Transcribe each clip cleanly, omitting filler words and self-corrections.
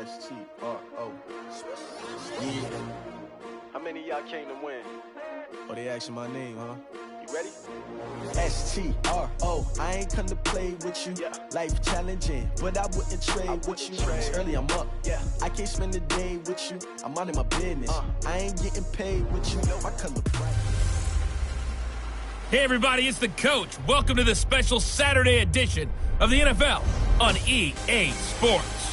S-T-R-O. Yeah. How many of y'all came to win? Oh, they asking my name, huh? You ready? S-T-R-O. I ain't come to play with you. Yeah. Life challenging, but I wouldn't trade with you. It's early, I'm up. Yeah. I can't spend the day with you. I'm minding my business. I ain't getting paid with you. My color bright. Hey everybody, it's the coach. Welcome to the special Saturday edition of the NFL on EA Sports.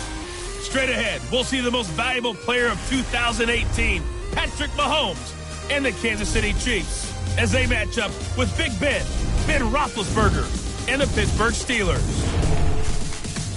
Straight ahead, we'll see the most valuable player of 2018, Patrick Mahomes, and the Kansas City Chiefs as they match up with Big Ben Roethlisberger, and the Pittsburgh Steelers.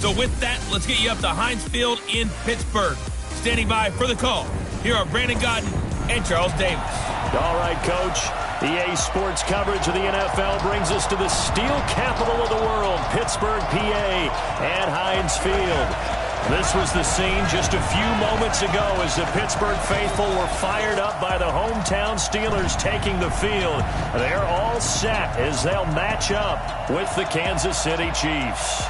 So with that, let's get you up to Heinz Field in Pittsburgh. Standing by for the call, here are Brandon Godden and Charles Davis. All right, Coach. EA Sports coverage of the NFL brings us to the steel capital of the world, Pittsburgh, PA, at Heinz Field. This was the scene just a few moments ago as the Pittsburgh faithful were fired up by the hometown Steelers taking the field. They're all set as they'll match up with the Kansas City Chiefs.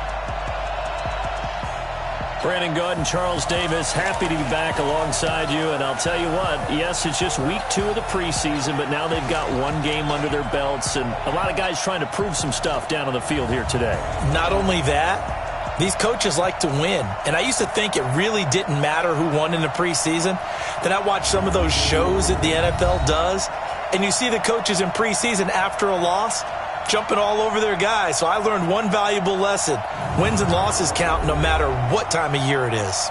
Brandon Good and Charles Davis, happy to be back alongside you. And I'll tell you what, yes, it's just week 2 of the preseason, but now they've got one game under their belts. And a lot of guys trying to prove some stuff down on the field here today. Not only that, these coaches like to win. And I used to think it really didn't matter who won in the preseason. Then I watched some of those shows that the NFL does. And you see the coaches in preseason after a loss jumping all over their guys. So I learned one valuable lesson. Wins and losses count no matter what time of year it is.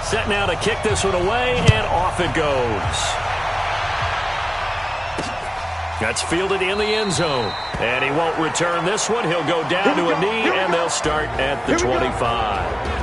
Set now to kick this one away, and off it goes. That's fielded in the end zone. And he won't return this one. He'll go down to a knee, and they'll start at the 25.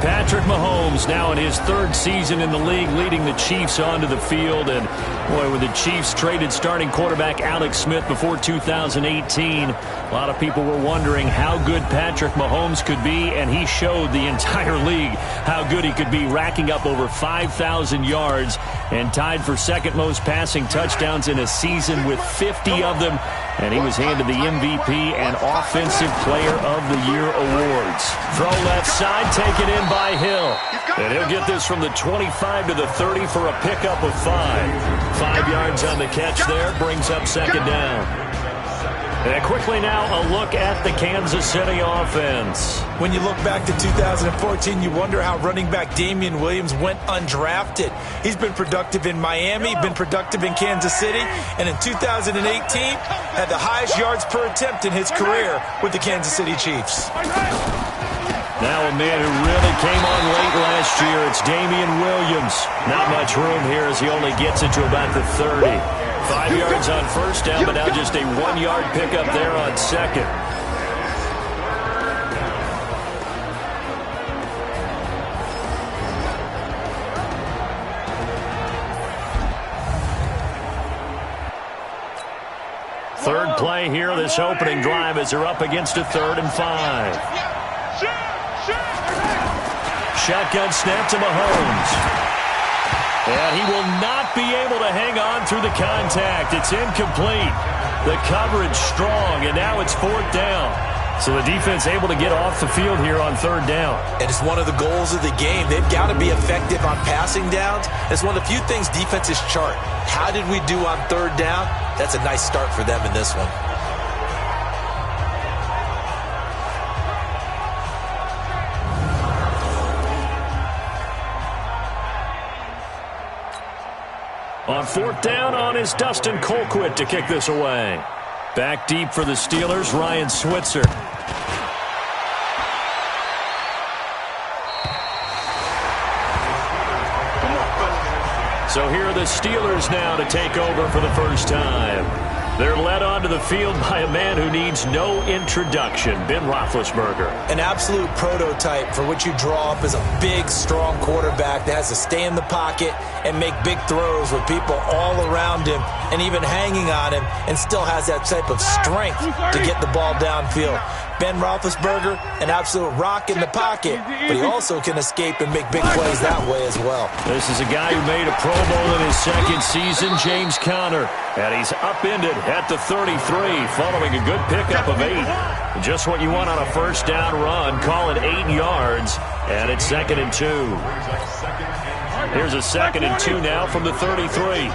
Patrick Mahomes now in his 3rd season in the league, leading the Chiefs onto the field. And, boy, when the Chiefs traded starting quarterback Alex Smith before 2018, a lot of people were wondering how good Patrick Mahomes could be, and he showed the entire league how good he could be, racking up over 5,000 yards and tied for 2nd most passing touchdowns in a season with 50 of them. And he was handed the MVP and Offensive Player of the Year awards. Throw left side, taken in by Hill. And he'll get this from the 25 to the 30 for a pickup of 5. 5 yards on the catch there, brings up 2nd down. And quickly now, a look at the Kansas City offense. When you look back to 2014, you wonder how running back Damian Williams went undrafted. He's been productive in Miami, been productive in Kansas City, and in 2018, had the highest yards per attempt in his career with the Kansas City Chiefs. Now a man who really came on late last year, it's Damian Williams. Not much room here as he only gets it to about the 30. 5 yards on 1st down, but now just a 1-yard pickup there on 2nd. Third play here, this opening drive as they're up against a 3rd and 5. Shotgun snap to Mahomes. And he will not be able to hang on through the contact. It's incomplete. The coverage strong, and now it's 4th down. So the defense able to get off the field here on 3rd down. And it's one of the goals of the game. They've got to be effective on passing downs. It's one of the few things defenses chart. How did we do on 3rd down? That's a nice start for them in this one. On 4th down is Dustin Colquitt to kick this away. Back deep for the Steelers, Ryan Switzer. So here are the Steelers now to take over for the first time. They're led onto the field by a man who needs no introduction, Ben Roethlisberger. An absolute prototype for what you draw up as a big, strong quarterback that has to stay in the pocket and make big throws with people all around him and even hanging on him, and still has that type of strength to get the ball downfield. Ben Roethlisberger, an absolute rock in the pocket, but he also can escape and make big plays that way as well. This is a guy who made a Pro Bowl in his second season, James Conner, and he's upended at the 33 following a good pickup of 8. Just what you want on a first down run. Call it 8 yards, and it's 2nd and 2. Here's a 2nd and 2 now from the 33.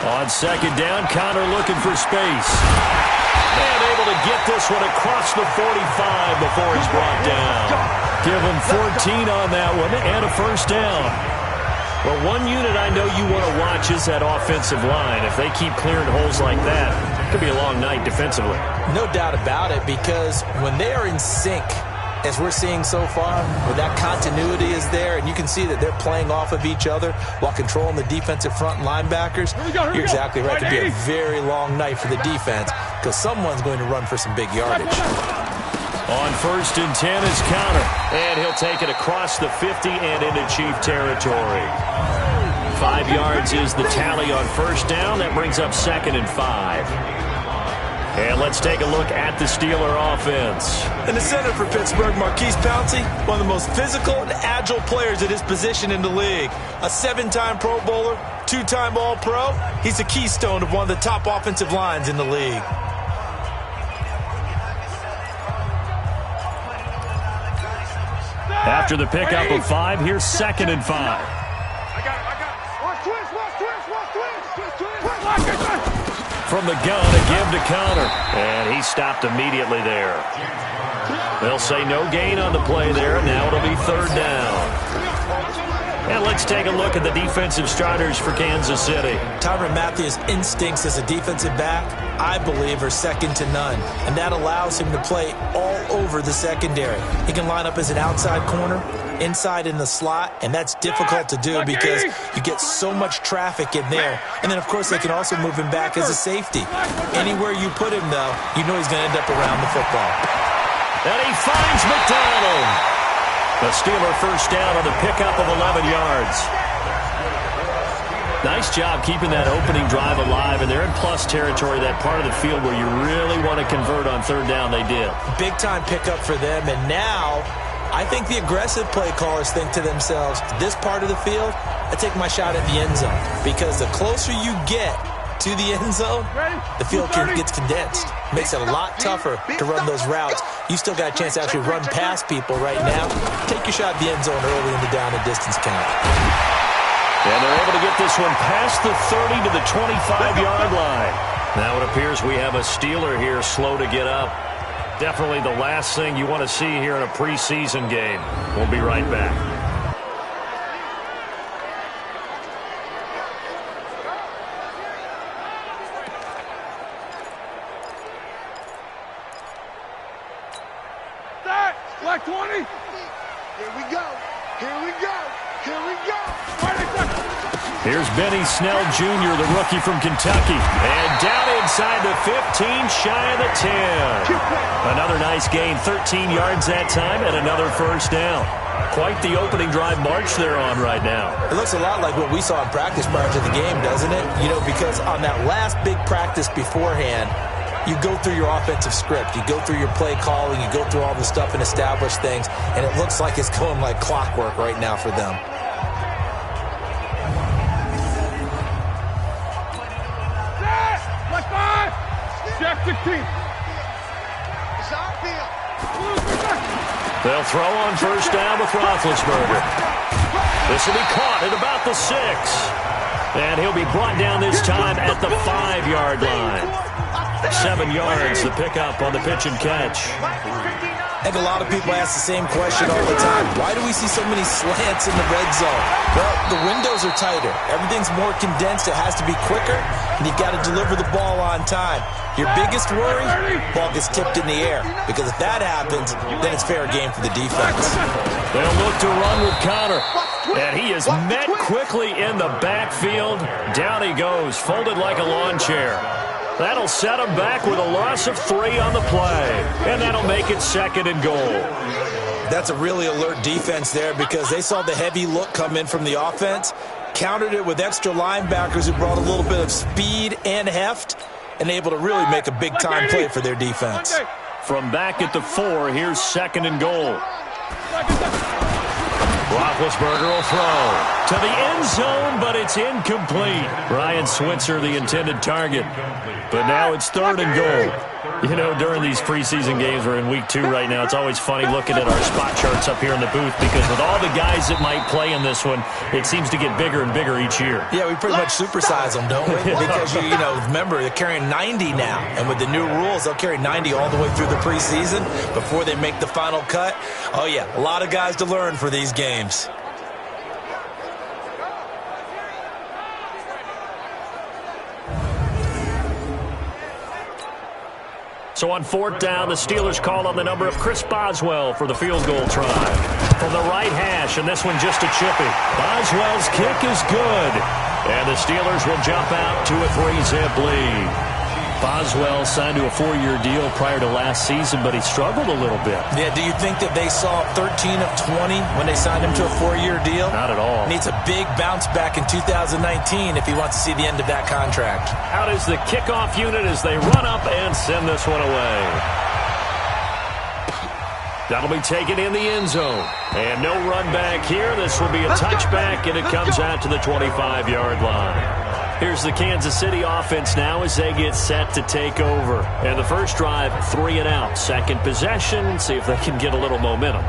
On 2nd down, Conner looking for space. And able to get this one across the 45 before he's brought down. Give him 14 on that one and a first down. Well, one unit I know you want to watch is that offensive line. If they keep clearing holes like that, it could be a long night defensively. No doubt about it, because when they are in sync, as we're seeing so far, where that continuity is there, and you can see that they're playing off of each other while controlling the defensive front linebackers, you're exactly right. It could be a very long night for the defense because someone's going to run for some big yardage. On 1st and 10 is Conner, and he'll take it across the 50 and into Chief territory. 5 yards is the tally on first down. That brings up 2nd and 5. And let's take a look at the Steeler offense. In the center for Pittsburgh, Marquise Pouncey, one of the most physical and agile players at his position in the league. A 7-time Pro Bowler, 2-time All-Pro. He's the keystone of one of the top offensive lines in the league. After the pickup of 5, here's 2nd and 5. I got it. From the gun, a give to Conner. And he stopped immediately there. They'll say no gain on the play there. Now it'll be 3rd down. And let's take a look at the defensive starters for Kansas City. Tyrann Mathieu's instincts as a defensive back, I believe, are second to none. And that allows him to play all over the secondary. He can line up as an outside corner, inside in the slot, and that's difficult to do because you get so much traffic in there. And then, of course, they can also move him back as a safety. Anywhere you put him, though, you know he's going to end up around the football. And he finds McDonald. The Steeler first down on the pickup of 11 yards. Nice job keeping that opening drive alive, and they're in plus territory, that part of the field where you really want to convert on 3rd down. They did. Big-time pickup for them, and now I think the aggressive play callers think to themselves, this part of the field, I take my shot at the end zone, because the closer you get to the end zone, the field gets condensed. Makes it a lot tougher to run those routes. You still got a chance to actually run past people right now. Take your shot at the end zone early in the down and distance count. And they're able to get this one past the 30 to the 25-yard line. Now it appears we have a Steeler here slow to get up. Definitely the last thing you want to see here in a preseason game. We'll be right back. Black 20. Here we go. Here we go. Here we go. Here's Benny Snell Jr., the rookie from Kentucky. And down inside the 15, shy of the 10. Another nice gain, 13 yards that time, and another first down. Quite the opening drive march they're on right now. It looks a lot like what we saw in practice prior to the game, doesn't it? You know, because on that last big practice beforehand, you go through your offensive script. You go through your play calling. You go through all the stuff and establish things. And it looks like it's going like clockwork right now for them. Black 5. Jack 16. They'll throw on first down with Roethlisberger. This will be caught at about the 6. And he'll be brought down this time at the 5-yard line. 7 yards, the pickup on the pitch and catch. I think a lot of people ask the same question all the time. Why do we see so many slants in the red zone? Well, the windows are tighter. Everything's more condensed. It has to be quicker, and you've got to deliver the ball on time. Your biggest worry, ball gets tipped in the air. Because if that happens, then it's fair game for the defense. They'll look to run with Conner. And he is met quickly in the backfield. Down he goes, folded like a lawn chair. That'll set him back with a loss of 3 on the play. And that'll make it 2nd and goal. That's a really alert defense there because they saw the heavy look come in from the offense, countered it with extra linebackers who brought a little bit of speed and heft, and able to really make a big-time play for their defense. From back at the 4, here's 2nd and goal. Roethlisberger will throw to the end zone, but it's incomplete. Ryan Switzer, the intended target. But now it's 3rd and goal. You know, during these preseason games, we're in week 2 right now, it's always funny looking at our spot charts up here in the booth because with all the guys that might play in this one, it seems to get bigger and bigger each year. Yeah, we pretty much supersize them, don't we? Because, you know, remember, they're carrying 90 now. And with the new rules, they'll carry 90 all the way through the preseason before they make the final cut. Oh, yeah, a lot of guys to learn for these games. So on 4th down, the Steelers call on the number of Chris Boswell for the field goal try. From the right hash, and this one just a chippy. Boswell's kick is good. And the Steelers will jump out to a 3-zip lead. Boswell signed to a 4-year deal prior to last season, but he struggled a little bit. Yeah, do you think that they saw 13 of 20 when they signed him to a 4-year deal? Not at all. Needs a big bounce back in 2019 if he wants to see the end of that contract. Out is the kickoff unit as they run up and send this one away. That'll be taken in the end zone. And no run back here. This will be a touchback, and it comes out to the 25-yard line. Here's the Kansas City offense now as they get set to take over. And the first drive, 3 and out. Second possession, see if they can get a little momentum.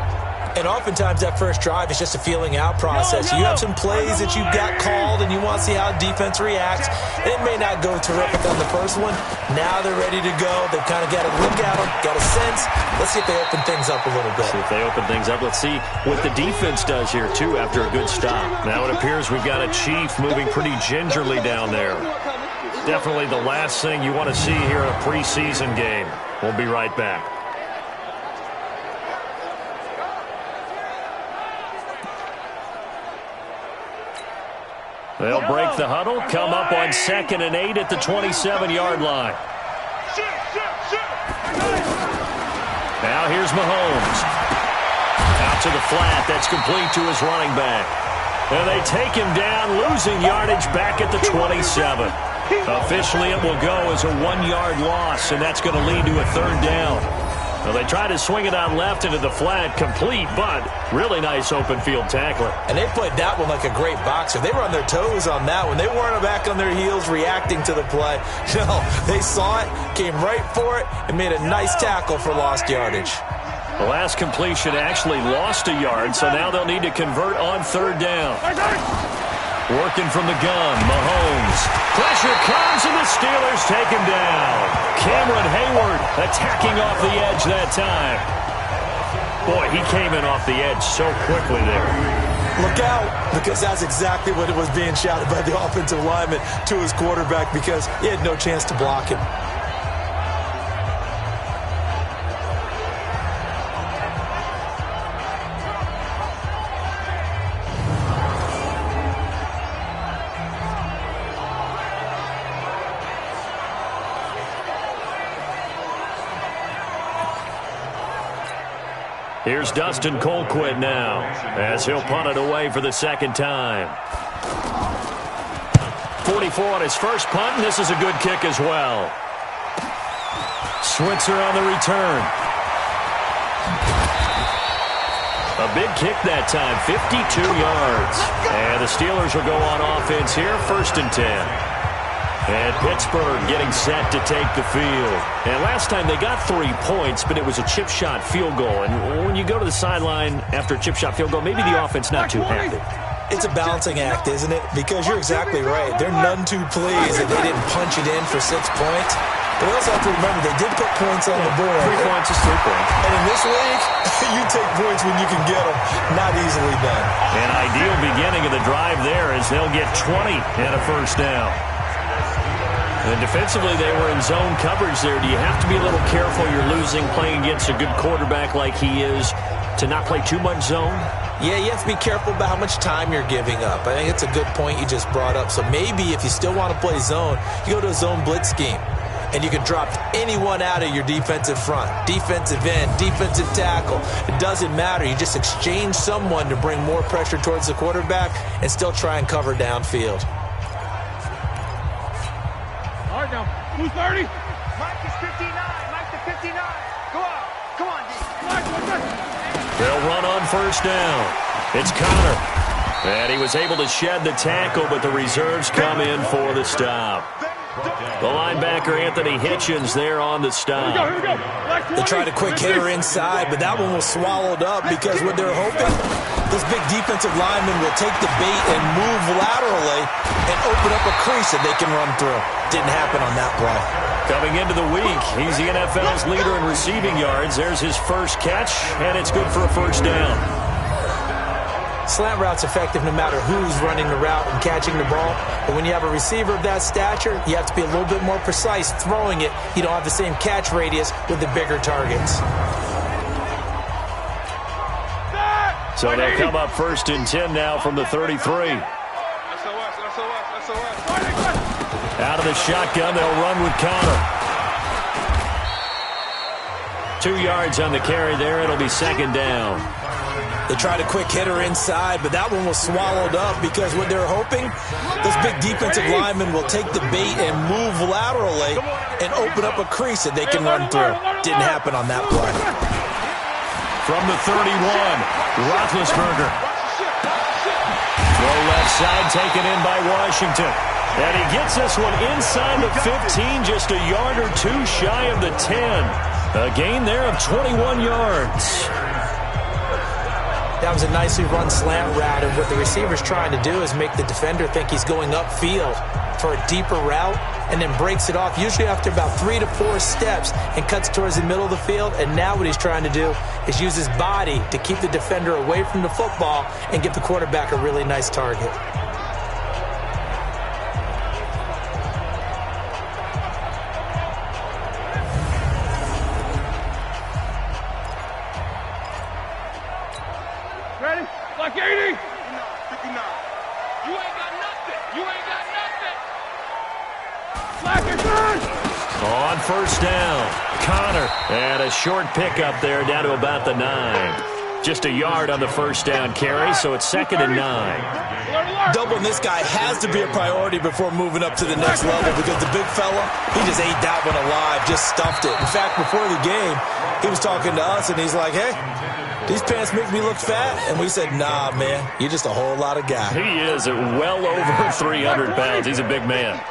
And oftentimes that first drive is just a feeling out process. You have some plays that you've got called and you want to see how defense reacts. It may not go terrific on the first one. Now they're ready to go. They've kind of got a look at them, got a sense. Let's see if they open things up a little bit. See if they open things up. Let's see what the defense does here, too, after a good stop. Now it appears we've got a Chief moving pretty gingerly down there. Definitely the last thing you want to see here in a preseason game. We'll be right back. They'll break the huddle, come up on 2nd and 8 at the 27-yard line. Now here's Mahomes. Out to the flat. That's complete to his running back. And they take him down, losing yardage back at the 27. Officially, it will go as a 1-yard loss, and that's going to lead to a 3rd down. Well, they try to swing it out left into the flat, complete, but really nice open field tackler. And they played that one like a great boxer. They were on their toes on that one. They weren't back on their heels reacting to the play. No, they saw it, came right for it, and made a nice tackle for lost yardage. The last completion actually lost a yard, so now they'll need to convert on 3rd down. Working from the gun, Mahomes. Pressure comes, and the Steelers take him down. Cameron Hayward attacking off the edge that time. Boy, he came in off the edge so quickly there. Look out, because that's exactly what it was being shouted by the offensive lineman to his quarterback because he had no chance to block him. Here's Dustin Colquitt now as he'll punt it away for the 2nd time. 44 on his first punt, and this is a good kick as well. Switzer on the return. A big kick that time, 52 yards. And the Steelers will go on offense here, 1st and 10. And Pittsburgh getting set to take the field. And last time they got 3 points, but it was a chip shot field goal. And when you go to the sideline after a chip shot field goal, maybe the offense not too happy. It's a balancing act, isn't it? Because you're exactly right. They're none too pleased that they didn't punch it in for 6 points. But we also have to remember they did put points on the board. 3 points is 3 points. And in this league, you take points when you can get them. Not easily done. An ideal beginning of the drive there as they'll get 20 and a 1st down. And defensively, they were in zone coverage there. Do you have to be a little careful? You're losing, playing against a good quarterback like he is. to not play too much zone? Yeah, you have to be careful about how much time you're giving up. I think it's a good point you just brought up. So maybe if you still want to play zone, you go to a zone blitz scheme. And you can drop anyone out of your defensive front. Defensive end, defensive tackle. It doesn't matter. You just exchange someone to bring more pressure towards the quarterback and still try and cover downfield. All right, now, who's 30? Mike is 59. Mike to 59. Go on. Come on, D. They'll run on first down. It's Connor. And he was able to shed the tackle, but the reserves come in for the stop. The linebacker, Anthony Hitchens, there on the stop. Here we go. They tried a quick hitter inside, but that one was swallowed up because what they're hoping, this big defensive lineman will take the bait and move laterally and open up a crease that they can run through. Didn't happen on that play. Coming into the week, he's the NFL's leader in receiving yards. There's his first catch, and it's good for a first down. Slant route's effective no matter who's running the route and catching the ball. But when you have a receiver of that stature, you have to be a little bit more precise throwing it. You don't have the same catch radius with the bigger targets. So they'll come up first and 10 now from the 33. Out of the shotgun, they'll run with Connor. 2 yards on the carry there. It'll be second down. They tried a quick hitter inside, but that one was swallowed up because what they're hoping, this big defensive lineman will take the bait and move laterally and open up a crease that they can run through. Didn't happen on that play. From the 31, Roethlisberger. Throw left side, taken in by Washington. And he gets this one inside the 15, just a yard or two shy of the 10. A gain there of 21 yards. That was a nicely run slant route, and what the receiver's trying to do is make the defender think he's going upfield for a deeper route and then breaks it off, usually after about 3 to 4 steps, and cuts towards the middle of the field. And now what he's trying to do is use his body to keep the defender away from the football and give the quarterback a really nice target. Ready? Like 80. 59. You ain't got nothing. You ain't got nothing. Black and turn. On first down, Connor. And a short pickup there down to about the 9. Just a yard on the first down carry, so it's second and 9. Doubling this guy has to be a priority before moving up to the next level because the big fella, he just ate that one alive, just stuffed it. In fact, before the game, he was talking to us, and he's like, hey, these pants make me look fat. And we said, nah, man, you're just a whole lot of guy. He is at well over 300 pounds. He's a big man.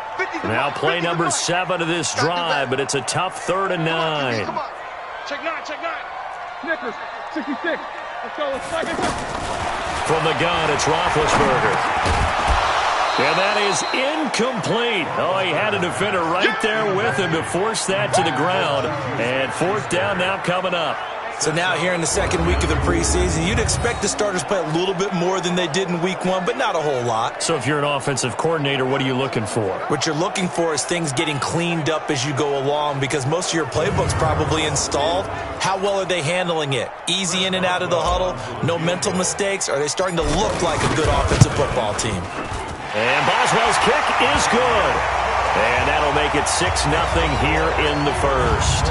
Now play number 7 of this drive, but it's a tough 3rd and 9. Come on. Check 9, check 9. Snickers, 66. Let's go, let's second. From the gun, it's Roethlisberger. And that is incomplete. Oh, he had a defender right there with him to force that to the ground. And 4th down now coming up. So now here in the second week of the preseason, you'd expect the starters to play a little bit more than they did in week 1, but not a whole lot. So if you're an offensive coordinator, what are you looking for? What you're looking for is things getting cleaned up as you go along because most of your playbook's probably installed. How well are they handling it? Easy in and out of the huddle? No mental mistakes? Are they starting to look like a good offensive football team? And Boswell's kick is good. And that'll make it 6-0 here in the first.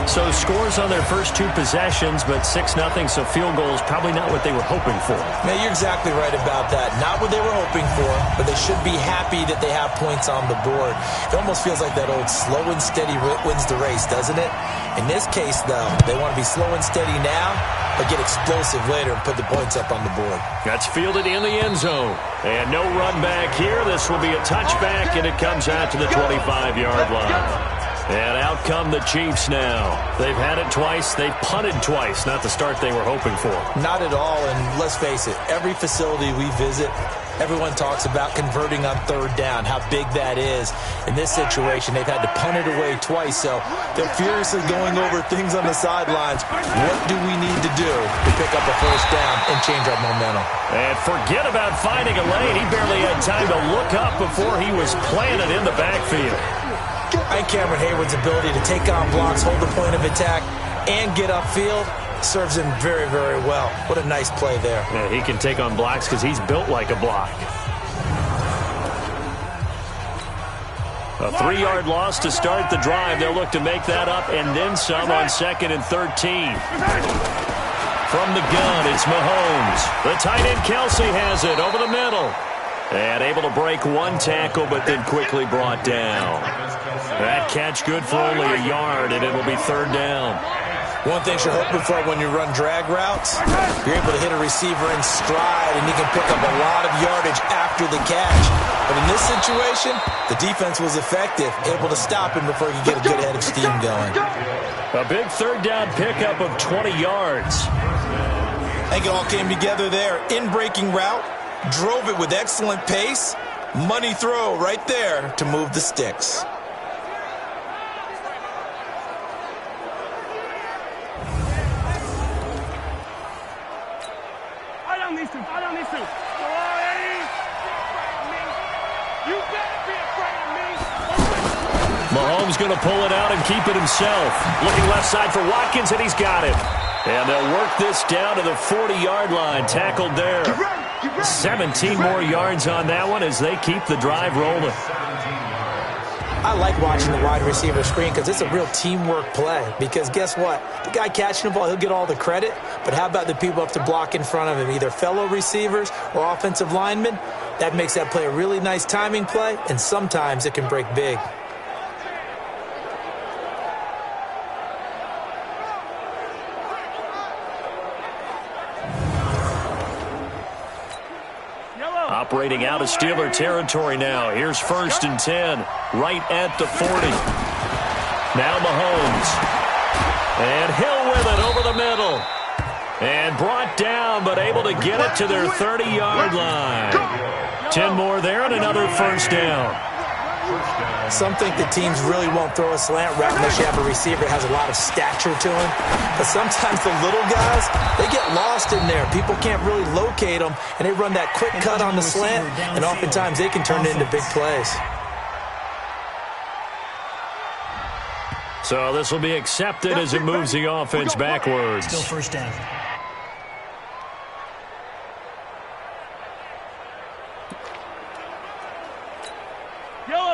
So scores on their first 2 possessions, but 6-0, so field goals probably not what they were hoping for. Man, you're exactly right about that. Not what they were hoping for, but they should be happy that they have points on the board. It almost feels like that old slow and steady wins the race, doesn't it? In this case, though, they want to be slow and steady now, but get explosive later and put the points up on the board. That's fielded in the end zone. And no run back here. This will be a touchback, and it comes out to the 25-yard line. And out come the Chiefs now. They've had it twice. They've punted twice. Not the start they were hoping for. Not at all, and let's face it, every facility we visit, everyone talks about converting on 3rd down, how big that is. In this situation, they've had to punt it away twice, so they're furiously going over things on the sidelines. What do we need to do to pick up a first down and change our momentum? And forget about finding a lane. He barely had time to look up before he was planted in the backfield. And Cameron Hayward's ability to take on blocks, hold the point of attack, and get upfield, serves him very, very well. What a nice play there. Yeah, he can take on blocks because he's built like a block. A 3-yard loss to start the drive. They'll look to make that up and then some on 2nd and 13. From the gun, it's Mahomes. The tight end Kelsey has it over the middle. And able to break one tackle, but then quickly brought down. That catch good for only a yard, and it'll be 3rd down. One thing you're hoping for when you run drag routes, you're able to hit a receiver in stride, and he can pick up a lot of yardage after the catch. But in this situation, the defense was effective, able to stop him before he could get a good head of steam going. A big 3rd down pickup of 20 yards. I think it all came together there. In-breaking route, drove it with excellent pace. Money throw right there to move the sticks. I don't need to. Come on, Eddie. You better be afraid of me. Mahomes going to pull it out and keep it himself. Looking left side for Watkins, and he's got it. And they'll work this down to the 40-yard line. Tackled there. 17 more yards on that one as they keep the drive rolling. I like watching the wide receiver screen because it's a real teamwork play. Because guess what? The guy catching the ball, he'll get all the credit. But how about the people up to block in front of him, either fellow receivers or offensive linemen? That makes that play a really nice timing play, and sometimes it can break big. Operating out of Steeler territory now. Here's 1st and 10, right at the 40. Now Mahomes. And Hill with it over the middle. And brought down, but able to get it to their 30-yard line. 10 more there and another 1st down. Some think the teams really won't throw a slant route unless you have a receiver that has a lot of stature to him. But sometimes the little guys, they get lost in there. People can't really locate them, and they run that quick cut on the slant, and oftentimes they can turn it into big plays. So this will be accepted as it moves the offense backwards. Still 1st down.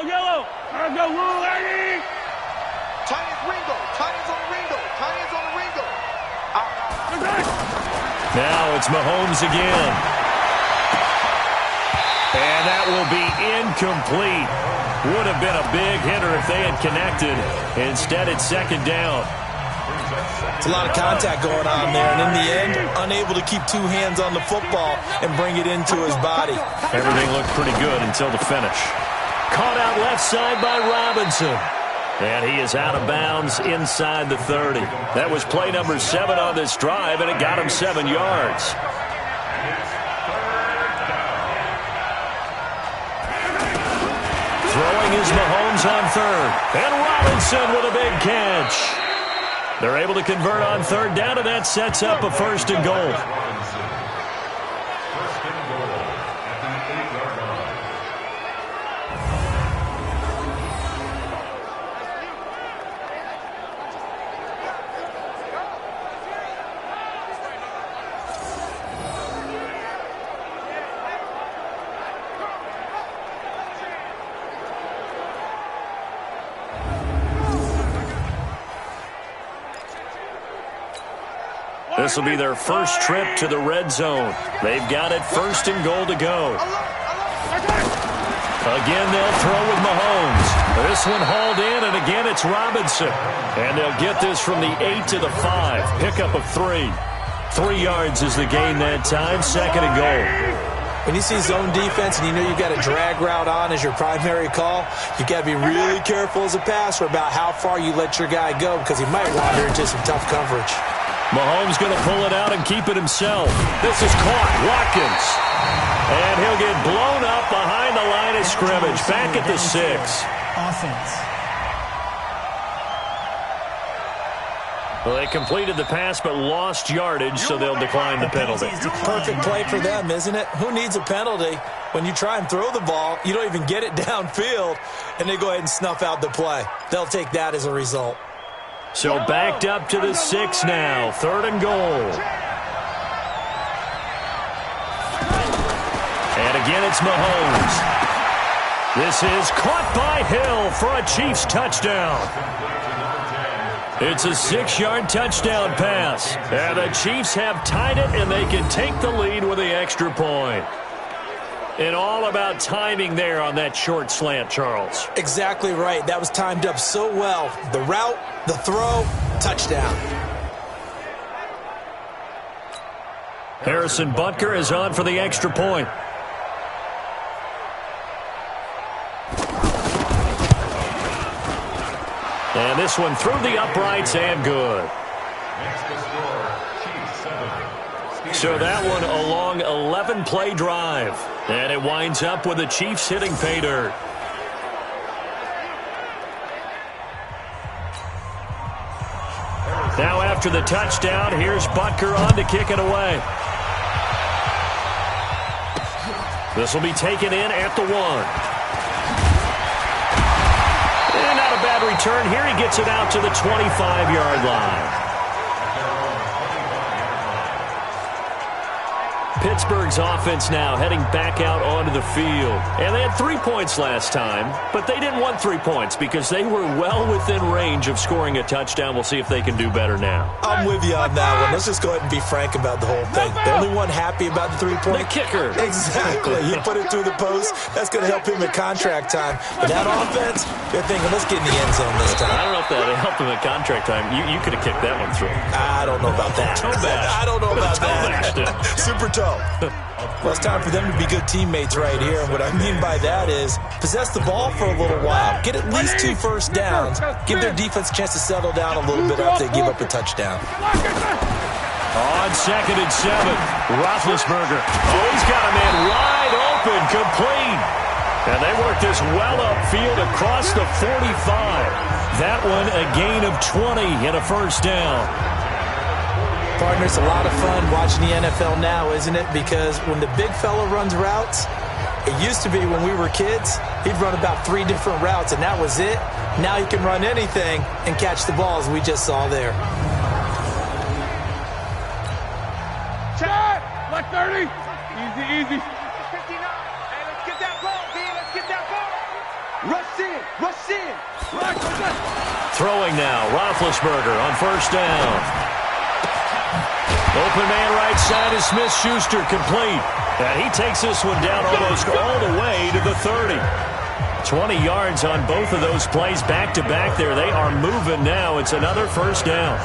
Yellow. Let's go, Eddie. Tight ends Ringo. Tight ends on Ringo. Tight ends on Ringo. Now it's Mahomes again. And that will be incomplete. Would have been a big hitter if they had connected. Instead, it's 2nd down. It's a lot of contact going on there, and in the end, unable to keep 2 hands on the football and bring it into his body. Everything looked pretty good until the finish. Caught out left side by Robinson. And he is out of bounds inside the 30. That was play number 7 on this drive, and it got him 7 yards. Throwing is Mahomes on 3rd. And Robinson with a big catch. They're able to convert on 3rd down, and that sets up a 1st and goal. This will be their first trip to the red zone. They've got it 1st and goal to go. Again, they'll throw with Mahomes. This one hauled in, and again it's Robinson. And they'll get this from the 8 to the 5. Pickup of 3. 3 yards is the gain that time. 2nd and goal. When you see zone defense and you know you've got a drag route on as your primary call, you've got to be really careful as a passer about how far you let your guy go because he might wander into some tough coverage. Mahomes going to pull it out and keep it himself. This is caught. Watkins. And he'll get blown up behind the line of scrimmage. Back at the 6. Offense. Well, they completed the pass but lost yardage, so they'll decline the penalty. Perfect play for them, isn't it? Who needs a penalty? When you try and throw the ball, you don't even get it downfield, and they go ahead and snuff out the play. They'll take that as a result. So backed up to the 6 now. 3rd and goal. And again, it's Mahomes. This is caught by Hill for a Chiefs touchdown. It's a 6-yard touchdown pass. And the Chiefs have tied it, and they can take the lead with the extra point. And all about timing there on that short slant, Charles. Exactly right. That was timed up so well. The route, the throw, touchdown. Harrison Butker is on for the extra point. And this one through the uprights and good. So that one a long 11-play drive. And it winds up with the Chiefs hitting pay dirt. Now after the touchdown, here's Butker on to kick it away. This will be taken in at the 1. And not a bad return here. He gets it out to the 25-yard line. Pittsburgh's offense now heading back out onto the field. And they had 3 points last time, but they didn't want 3 points because they were well within range of scoring a touchdown. We'll see if they can do better now. I'm with you on that one. Let's just go ahead and be frank about the whole thing. The only one happy about the 3-point. The kicker. Exactly. He put it through the post. That's going to help him at contract time. But that offense, they're thinking, let's get in the end zone this time. I don't know if that helped him at contract time. You could have kicked that one through. I don't know about that. Toe bash. I don't know about Toe bashed that. it. Super toe. Well, it's time for them to be good teammates right here. And what I mean by that is possess the ball for a little while. Get at least 2 first downs. Give their defense a chance to settle down a little bit after they give up a touchdown. On 2nd and 7, Roethlisberger. Oh, he's got a man wide open, complete. And they work this well upfield across the 45. That one a gain of 20 and a first down. Partner, it's a lot of fun watching the NFL now, isn't it? Because when the big fella runs routes, it used to be when we were kids, he'd run about 3 different routes, and that was it. Now he can run anything and catch the balls we just saw there. Check! 130. Easy, easy. 59. Hey, let's get that ball, D. Let's get that ball. Rush in. Rush in. Rush. Throwing now, Roethlisberger on first down. Open man right side is Smith-Schuster, complete. And he takes this one down almost all the way to the 30. 20 yards on both of those plays back-to-back there. They are moving now. It's another first down.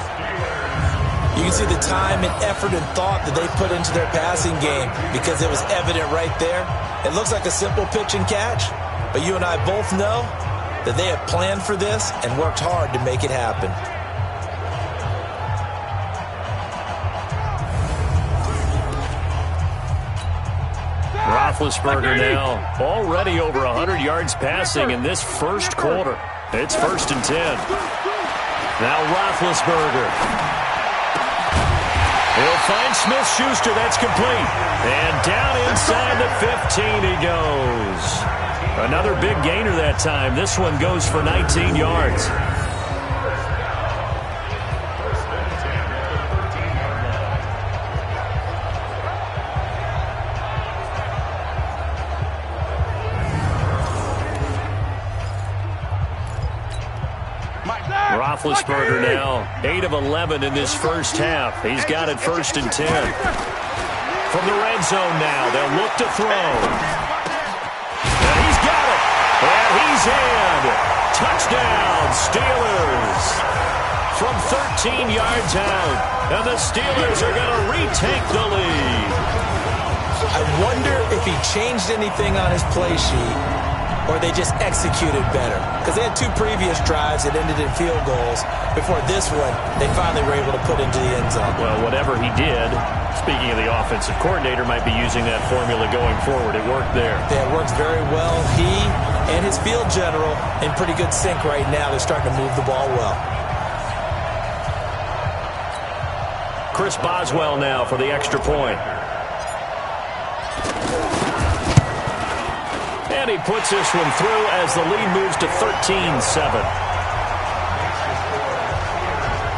You can see the time and effort and thought that they put into their passing game because it was evident right there. It looks like a simple pitch and catch, but you and I both know that they have planned for this and worked hard to make it happen. Roethlisberger now already over 100 yards passing in this first quarter. It's 1st and 10. Now Roethlisberger. He'll find Smith-Schuster. That's complete. And down inside the 15 he goes. Another big gainer that time. This one goes for 19 yards. Roethlisberger now 8 of 11 in this first half. He's got it 1st and 10. From the red zone now, they'll look to throw. And he's got it. And he's in. Touchdown, Steelers. From 13 yards out. And the Steelers are going to retake the lead. I wonder if he changed anything on his play sheet or they just executed better. Because they had 2 previous drives that ended in field goals. Before this one, they finally were able to put into the end zone. Well, whatever he did, speaking of the offensive coordinator, might be using that formula going forward. It worked there. Yeah, it works very well. He and his field general in pretty good sync right now. They're starting to move the ball well. Chris Boswell now for the extra point. And he puts this one through as the lead moves to 13-7.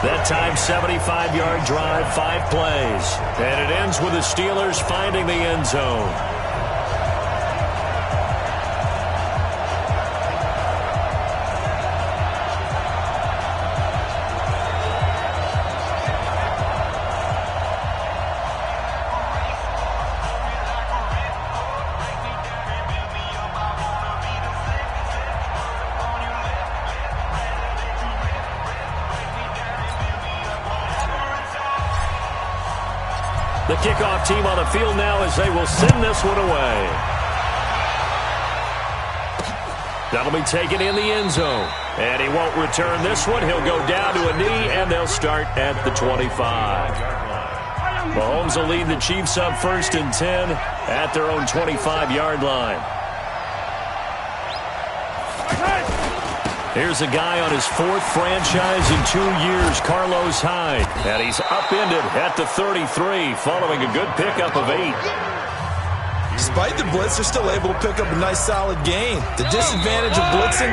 That time, 75-yard drive, 5 plays. And it ends with the Steelers finding the end zone. The kickoff team on the field now as they will send this one away. That'll be taken in the end zone. And he won't return this one. He'll go down to a knee, and they'll start at the 25. Mahomes will lead the Chiefs up 1st and 10 at their own 25-yard line. Here's a guy on his 4th franchise in 2 years, Carlos Hyde. And he's upended at the 33 following a good pickup of 8. Despite the blitz, they're still able to pick up a nice solid gain. The disadvantage of blitzing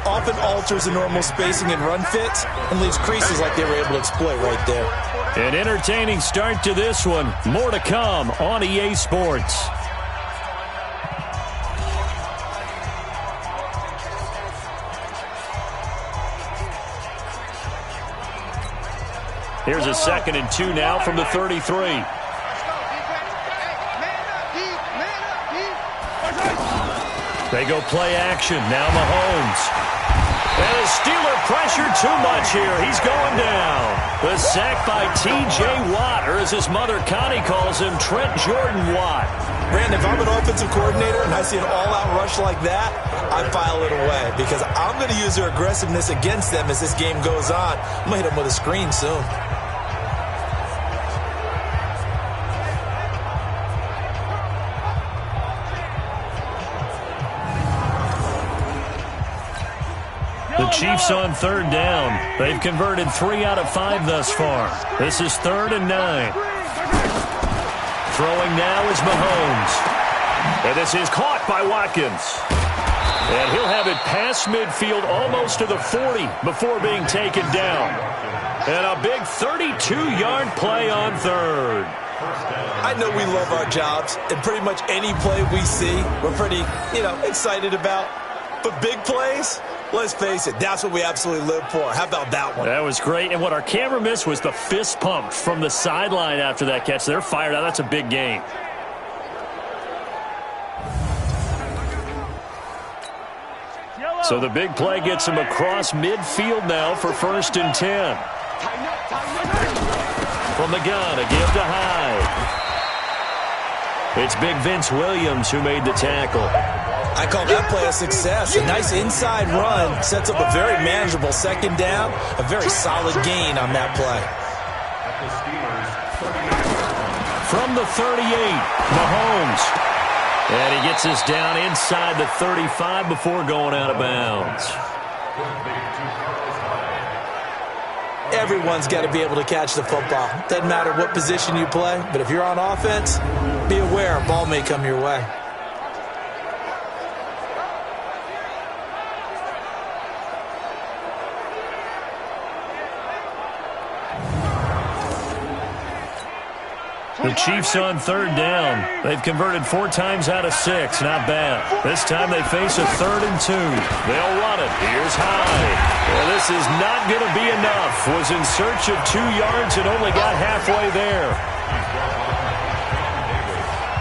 often alters the normal spacing and run fits and leaves creases like they were able to exploit right there. An entertaining start to this one. More to come on EA Sports. Here's a 2nd and 2 now from the 33. They go play action. Now Mahomes. And the Steeler pressure too much here. He's going down. The sack by T.J. Watt, or as his mother Connie calls him, Trent Jordan Watt. Brandon, if I'm an offensive coordinator and I see an all-out rush like that, I file it away because I'm going to use their aggressiveness against them as this game goes on. I'm going to hit them with a screen soon. The Chiefs on 3rd down. They've converted 3 out of 5 thus far. This is 3rd and 9. Throwing now is Mahomes. And this is caught by Watkins. And he'll have it past midfield almost to the 40 before being taken down. And a big 32-yard play on 3rd. I know we love our jobs, and pretty much any play we see, we're pretty, excited about. But big plays, let's face it, that's what we absolutely live for. How about that one? That was great. And what our camera missed was the fist pump from the sideline after that catch. They're fired out. That's a big game. So the big play gets him across midfield now for 1st and 10. From the gun, a give to Hyde. It's big Vince Williams who made the tackle. I call that play a success. A nice inside run sets up a very manageable 2nd down. A very solid gain on that play. From the 38, Mahomes. And he gets us down inside the 35 before going out of bounds. Everyone's got to be able to catch the football. Doesn't matter what position you play, but if you're on offense, be aware a ball may come your way. The Chiefs on 3rd down. They've converted 4 times out of 6. Not bad. This time they face a 3rd and 2. They'll run it. Here's Hyde. Well, this is not going to be enough. Was in search of 2 yards and only got halfway there.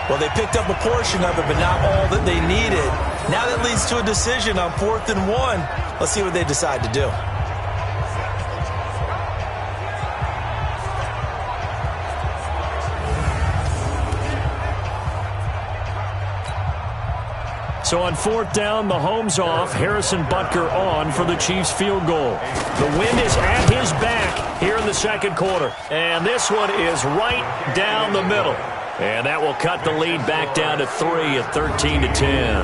Well, they picked up a portion of it, but not all that they needed. Now that leads to a decision on 4th and 1. Let's see what they decide to do. So on 4th down, Mahomes off, Harrison Butker on for the Chiefs field goal. The wind is at his back here in the 2nd quarter. And this one is right down the middle. And that will cut the lead back down to 3 at 13-10.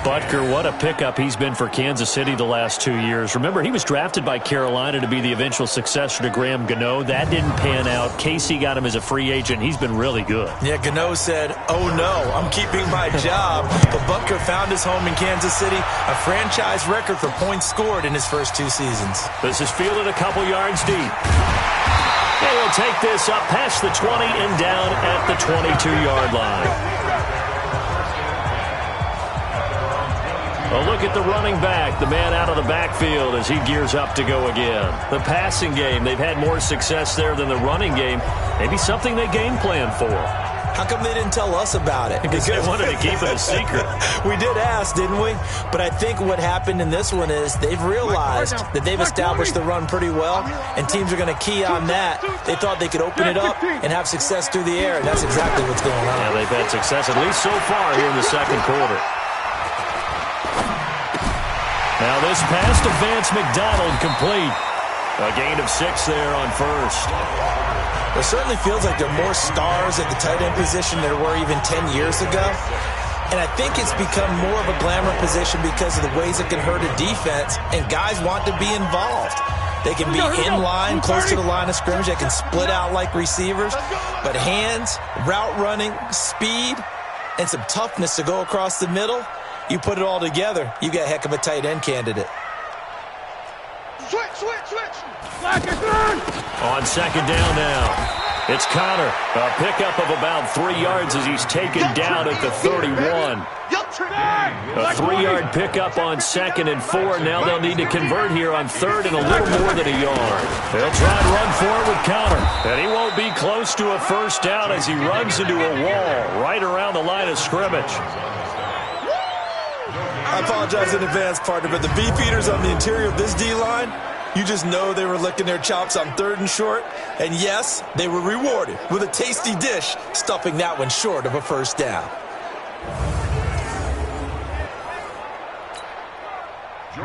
Butker, what a pickup he's been for Kansas City the last 2 years. Remember, he was drafted by Carolina to be the eventual successor to Graham Gano. That didn't pan out. Casey got him as a free agent. He's been really good. Yeah, Gano said, "Oh no, I'm keeping my job." But Butker found his home in Kansas City, a franchise record for points scored in his first 2 seasons. This is fielded a couple yards deep. And he'll take this up past the 20 and down at the 22-yard line. A look at the running back, the man out of the backfield as he gears up to go again. The passing game, they've had more success there than the running game. Maybe something they game plan for. How come they didn't tell us about it? Because they wanted to keep it a secret. We did ask, didn't we? But I think what happened in this one is they've realized that they've established the run pretty well, and teams are going to key on that. They thought they could open it up and have success through the air, and that's exactly what's going on. Yeah, they've had success, at least so far here in the second quarter. Now this pass to Vance McDonald complete. A gain of 6 there on first. It certainly feels like there are more stars at the tight end position than there were even 10 years ago. And I think it's become more of a glamour position because of the ways it can hurt a defense, and guys want to be involved. They can be in line, close to the line of scrimmage. They can split out like receivers. But hands, route running, speed, and some toughness to go across the middle, you put it all together, you got a heck of a tight end candidate. Switch. On second down now, it's Connor. A pickup of about 3 yards as he's taken down at the 31. A 3-yard pickup on 2nd and 4. Now they'll need to convert here on 3rd and a little more than a yard. They'll try and run forward with Connor. And he won't be close to a first down as he runs into a wall right around the line of scrimmage. I apologize in advance, partner, but the beefeaters on the interior of this D-line, you just know they were licking their chops on 3rd and short. And yes, they were rewarded with a tasty dish, stuffing that one short of a first down.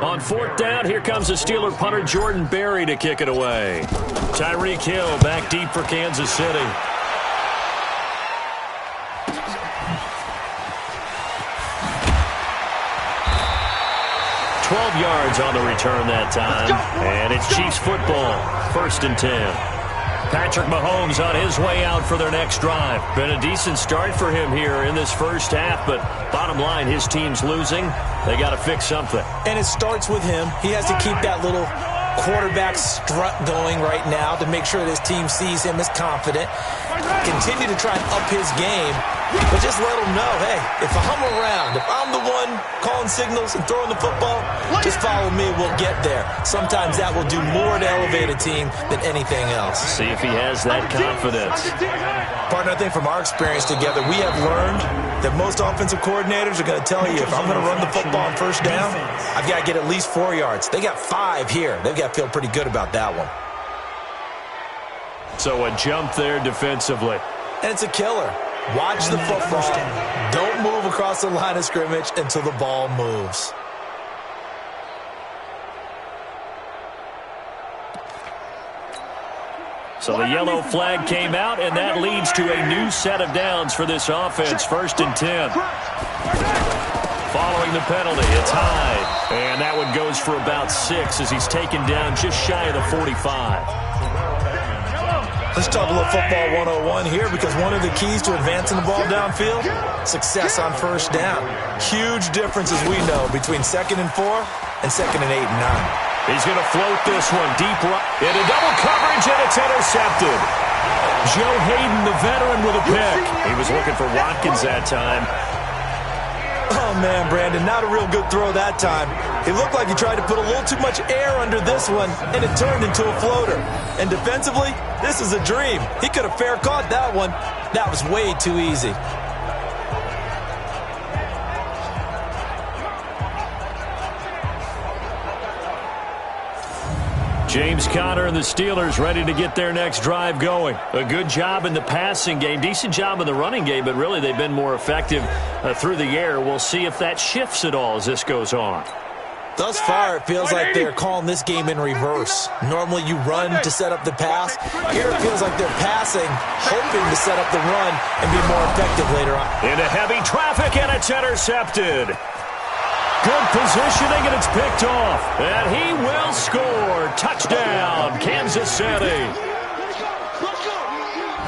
On 4th down, here comes the Steeler punter Jordan Berry to kick it away. Tyreek Hill back deep for Kansas City. 12 yards on the return that time. And it's Chiefs football. 1st and 10. Patrick Mahomes on his way out for their next drive. Been a decent start for him here in this first half, but bottom line, his team's losing. They got to fix something. And it starts with him. He has to keep that little quarterback strut going right now to make sure this team sees him as confident. Continue to try and up his game, but just let him know, hey, if I'm around, if I'm the one calling signals and throwing the football, just follow me, we'll get there. Sometimes that will do more to elevate a team than anything else. See if he has that confidence. Partner, I think from our experience together, we have learned that most offensive coordinators are going to tell you, if I'm going to run the football on first down, I've got to get at least 4 yards. They got 5 here. They've got to feel pretty good about that one. So a jump there defensively. And it's a killer. Watch the football. Don't move across the line of scrimmage until the ball moves. So the yellow flag came out, and that leads to a new set of downs for this offense. 1st and 10. Following the penalty, it's Hyde. And that one goes for about 6 as he's taken down just shy of the 45. Let's talk a little football 101 here, because one of the keys to advancing the ball downfield, success on first down. Huge difference, as we know, between 2nd and 4 and 2nd and 8 and 9. He's going to float this one deep right into double coverage, and it's intercepted. Joe Hayden, the veteran, with a pick. He was looking for Watkins that time. Oh, man, Brandon, not a real good throw that time. It looked like he tried to put a little too much air under this one, and it turned into a floater. And defensively, this is a dream. He could have fair caught that one. That was way too easy. James Conner and the Steelers ready to get their next drive going. A good job in the passing game, decent job in the running game, but really they've been more effective through the air. We'll see if that shifts at all as this goes on. Thus far, it feels like they're calling this game in reverse. Normally you run to set up the pass. Here it feels like they're passing, hoping to set up the run and be more effective later on. Into heavy traffic, and it's intercepted. Good positioning, and it's picked off. And he will score. Touchdown, Kansas City.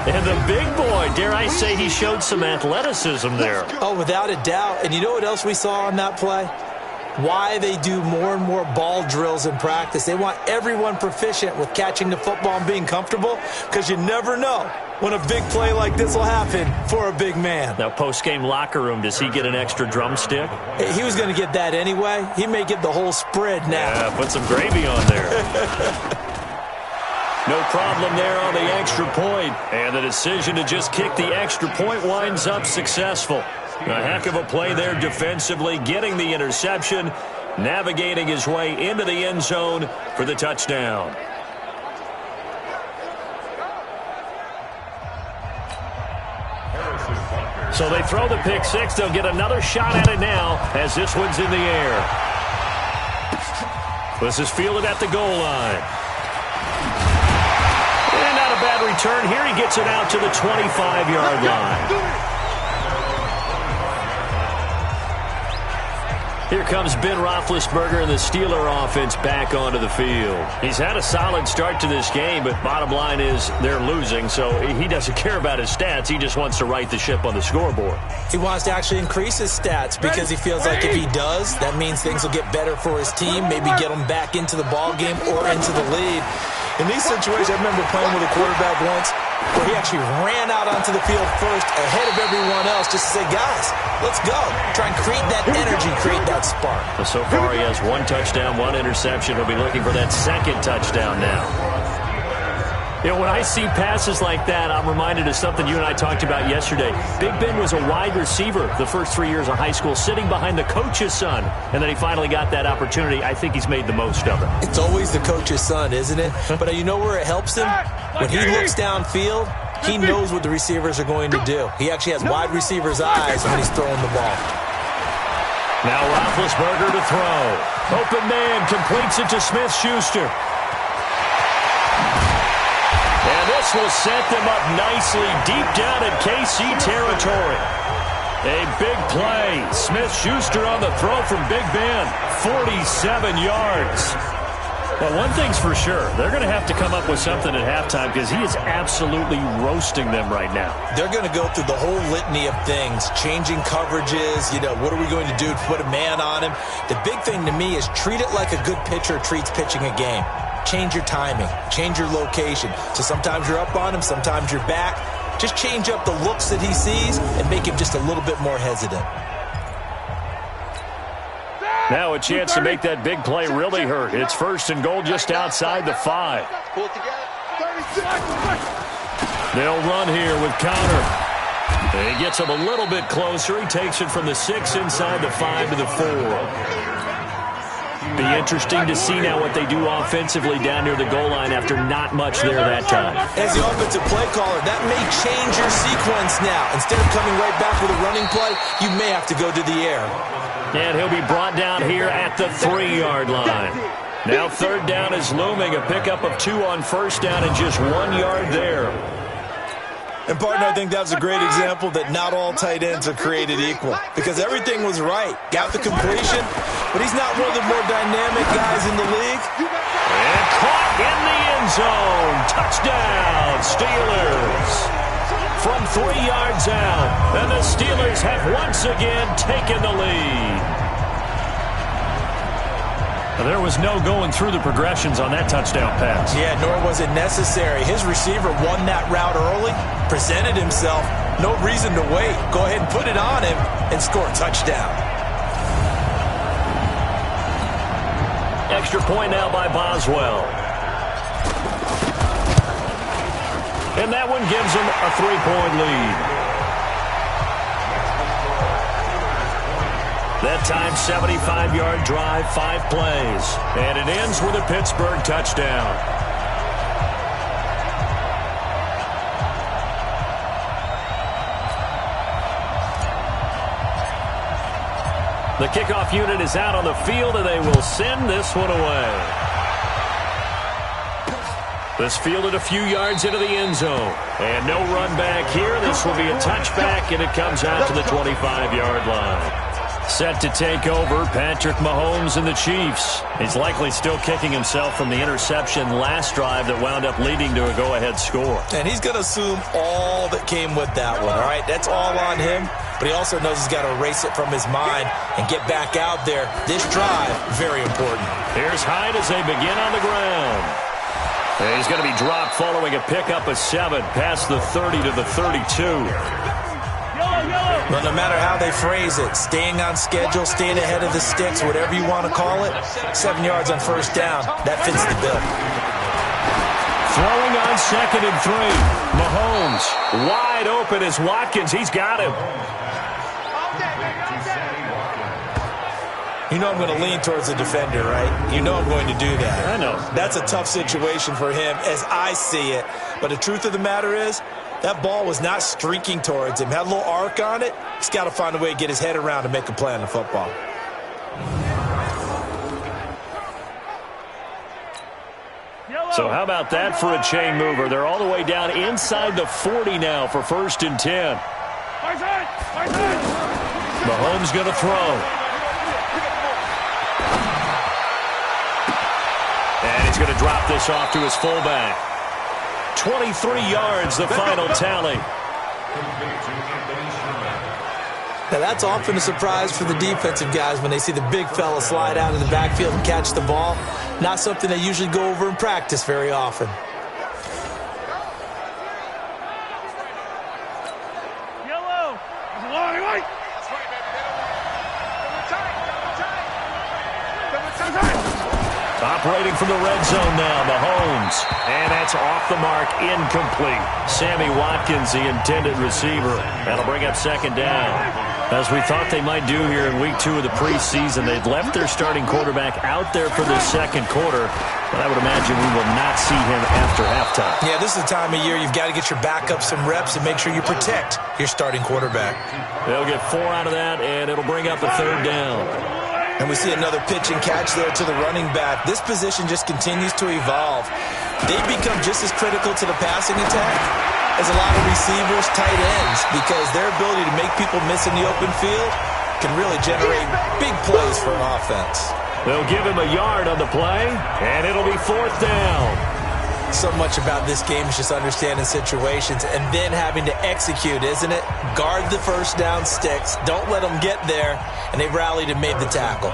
And the big boy, dare I say, he showed some athleticism there. Oh, without a doubt. And you know what else we saw on that play? Why they do more and more ball drills in practice. They want everyone proficient with catching the football and being comfortable, because you never know when a big play like this will happen for a big man. Now, post-game locker room, does he get an extra drumstick? He was going to get that anyway. He may get the whole spread now. Yeah, put some gravy on there. No problem there on the extra point. And the decision to just kick the extra point winds up successful. A heck of a play there defensively, getting the interception, navigating his way into the end zone for the touchdown. So they throw the pick six. They'll get another shot at it now as this one's in the air. This is fielded at the goal line. And not a bad return here. He gets it out to the 25-yard line. Here comes Ben Roethlisberger and the Steeler offense back onto the field. He's had a solid start to this game, but bottom line is they're losing, so he doesn't care about his stats. He just wants to right the ship on the scoreboard. He wants to actually increase his stats because he feels like if he does, that means things will get better for his team, maybe get him back into the ball game or into the lead. In these situations, I remember playing with a quarterback once where he actually ran out onto the field first ahead of everyone else just to say, guys, let's go. Try and create that energy, create that spark. So far, he has one touchdown, one interception. He'll be looking for that second touchdown now. You know, when I see passes like that, I'm reminded of something you and I talked about yesterday. Big Ben was a wide receiver the first 3 years of high school, sitting behind the coach's son, and then he finally got that opportunity. I think he's made the most of it. It's always the coach's son, isn't it? But you know where it helps him? When he looks downfield, he knows what the receivers are going to do. He actually has wide receivers' eyes when he's throwing the ball. Now Roethlisberger to throw. Open man completes it to Smith-Schuster. And this will set them up nicely deep down in KC territory. A big play. Smith-Schuster on the throw from Big Ben. 47 yards. Well, one thing's for sure. They're going to have to come up with something at halftime because he is absolutely roasting them right now. They're going to go through the whole litany of things, changing coverages, what are we going to do to put a man on him? The big thing to me is treat it like a good pitcher treats pitching a game. Change your timing, change your location. So sometimes you're up on him, sometimes you're back. Just change up the looks that he sees and make him just a little bit more hesitant. Now a chance to make that big play really hurt. It's first and goal just outside the 5. Pull it together. 30 seconds. They'll run here with Connor. And he gets him a little bit closer. He takes it from the 6 inside the 5 to the 4. Be interesting to see now what they do offensively down near the goal line after not much there that time. As the offensive play caller, that may change your sequence now. Instead of coming right back with a running play, you may have to go to the air. And he'll be brought down here at the 3-yard line. Now third down is looming. A pickup of 2 on first down and just 1 yard there. And, partner, I think that's a great example that not all tight ends are created equal because everything was right. Got the completion, but he's not one of the more dynamic guys in the league. And caught in the end zone. Touchdown, Steelers. From 3 yards out, and the Steelers have once again taken the lead. There was no going through the progressions on that touchdown pass. Yeah, nor was it necessary. His receiver won that route early, presented himself. No reason to wait. Go ahead and put it on him and score a touchdown. Extra point now by Boswell. And that one gives them a 3-point lead. That time, 75-yard drive, 5 plays. And it ends with a Pittsburgh touchdown. The kickoff unit is out on the field, and they will send this one away. This fielded a few yards into the end zone. And no run back here. This will be a touchback, and it comes out to the 25-yard line. Set to take over, Patrick Mahomes and the Chiefs. He's likely still kicking himself from the interception last drive that wound up leading to a go-ahead score. And he's going to assume all that came with that one, all right? That's all on him, but he also knows he's got to erase it from his mind and get back out there. This drive, very important. Here's Hyde as they begin on the ground. And he's going to be dropped following a pickup of 7 past the 30 to the 32. But no matter how they phrase it, staying on schedule, staying ahead of the sticks, whatever you want to call it, 7 yards on first down, that fits the bill. Throwing on 2nd and 3. Mahomes wide open as Watkins. He's got him. You know I'm going to lean towards the defender, right? You know I'm going to do that. I know. That's a tough situation for him as I see it. But the truth of the matter is, that ball was not streaking towards him. Had a little arc on it. He's got to find a way to get his head around and make a play on the football. So how about that for a chain mover? They're all the way down inside the 40 now for 1st and 10. Mahomes going to throw. And he's going to drop this off to his fullback. 23 yards, the final tally. Now, that's often a surprise for the defensive guys when they see the big fella slide out of the backfield and catch the ball. Not something they usually go over in practice very often. Yellow. White. Operating from the red zone now, Mahomes. And that's off the mark, incomplete. Sammy Watkins, the intended receiver. That'll bring up 2nd down. As we thought they might do here in week 2 of the preseason, they've left their starting quarterback out there for the second quarter. But I would imagine we will not see him after halftime. Yeah, this is the time of year you've got to get your backup some reps and make sure you protect your starting quarterback. They'll get 4 out of that, and it'll bring up a 3rd down. And we see another pitch and catch there to the running back. This position just continues to evolve. They become just as critical to the passing attack as a lot of receivers, tight ends, because their ability to make people miss in the open field can really generate big plays for an offense. They'll give him a yard on the play, and it'll be 4th down. So much about this game is just understanding situations and then having to execute, isn't it? Guard the first down sticks. Don't let them get there. And they rallied and made the tackle.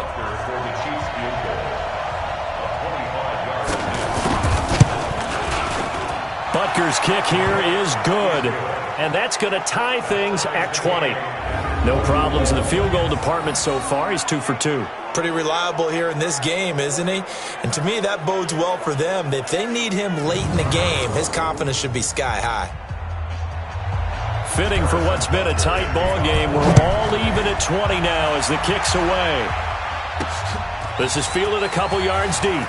Butker's kick here is good. And that's going to tie things at 20. No problems in the field goal department so far. He's 2 for 2. Pretty reliable here in this game, isn't he? And to me, that bodes well for them. If they need him late in the game, his confidence should be sky high. Fitting for what's been a tight ball game. We're all even at 20 now as the kick's away. This is fielded a couple yards deep.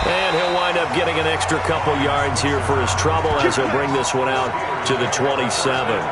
And he'll wind up getting an extra couple yards here for his trouble as he'll bring this one out to the 27.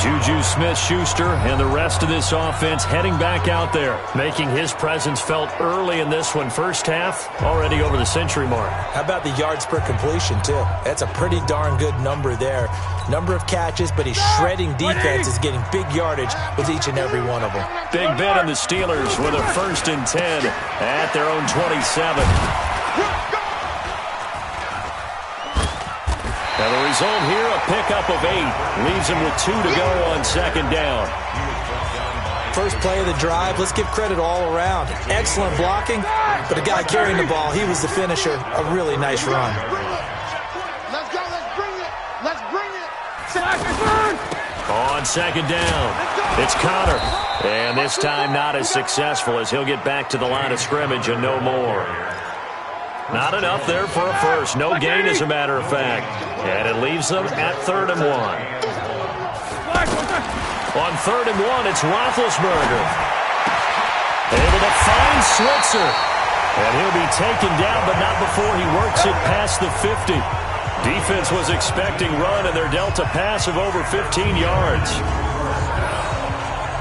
Juju Smith-Schuster and the rest of this offense heading back out there, making his presence felt early in this one. First half, already over the century mark. How about the yards per completion, too? That's a pretty darn good number there. Number of catches, but his shredding defense is getting big yardage with each and every one of them. Big Ben and the Steelers with a 1st and 10 at their own 27. Now the result here, a pickup of 8. Leaves him with 2 to go on 2nd down. First play of the drive, let's give credit all around. Excellent blocking, but the guy carrying the ball, he was the finisher. A really nice run. Let's go, let's bring it. Let's bring it. On 2nd down, it's Connor. And this time not as successful as he'll get back to the line of scrimmage and no more. Not enough there for a first. No gain, as a matter of fact. And it leaves them at 3rd and 1. On 3rd and 1, it's Roethlisberger. Able to find Switzer. And he'll be taken down, but not before he works it past the 50. Defense was expecting run, and they're dealt a pass of over 15 yards.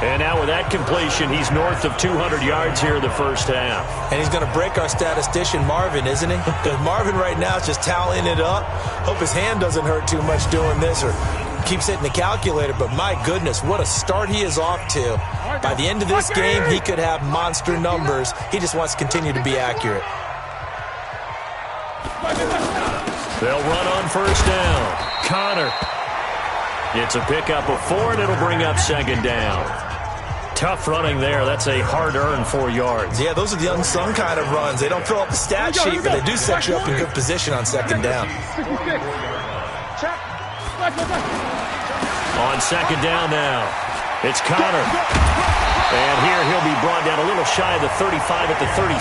And now with that completion, he's north of 200 yards here in the first half. And he's going to break our statistician, Marvin, isn't he? Because Marvin right now is just toweling it up. Hope his hand doesn't hurt too much doing this, or keeps hitting the calculator, but my goodness, what a start he is off to. By the end of this game, he could have monster numbers. He just wants to continue to be accurate. They'll run on first down. Connor. It's a pickup of 4, and it'll bring up second down. Tough running there. That's a hard-earned 4 yards. Yeah, those are the unsung kind of runs. They don't fill up the stat sheet, but they do set you up in good position on second down. On second down now, it's Connor. And here he'll be brought down a little shy of the 35 at the 36.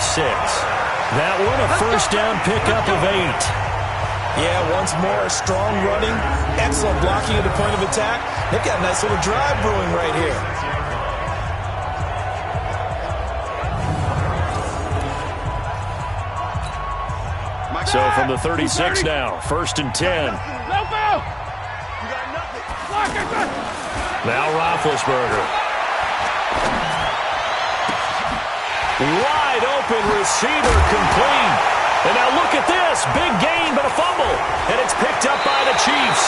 That one a first down pickup of 8. Yeah, once more, strong running, excellent blocking at the point of attack. They've got a nice little drive brewing right here. So from the 36 now, first and 10. Now Roethlisberger. Wide open receiver complete. And now look at this. Big gain, but a fumble. And it's picked up by the Chiefs.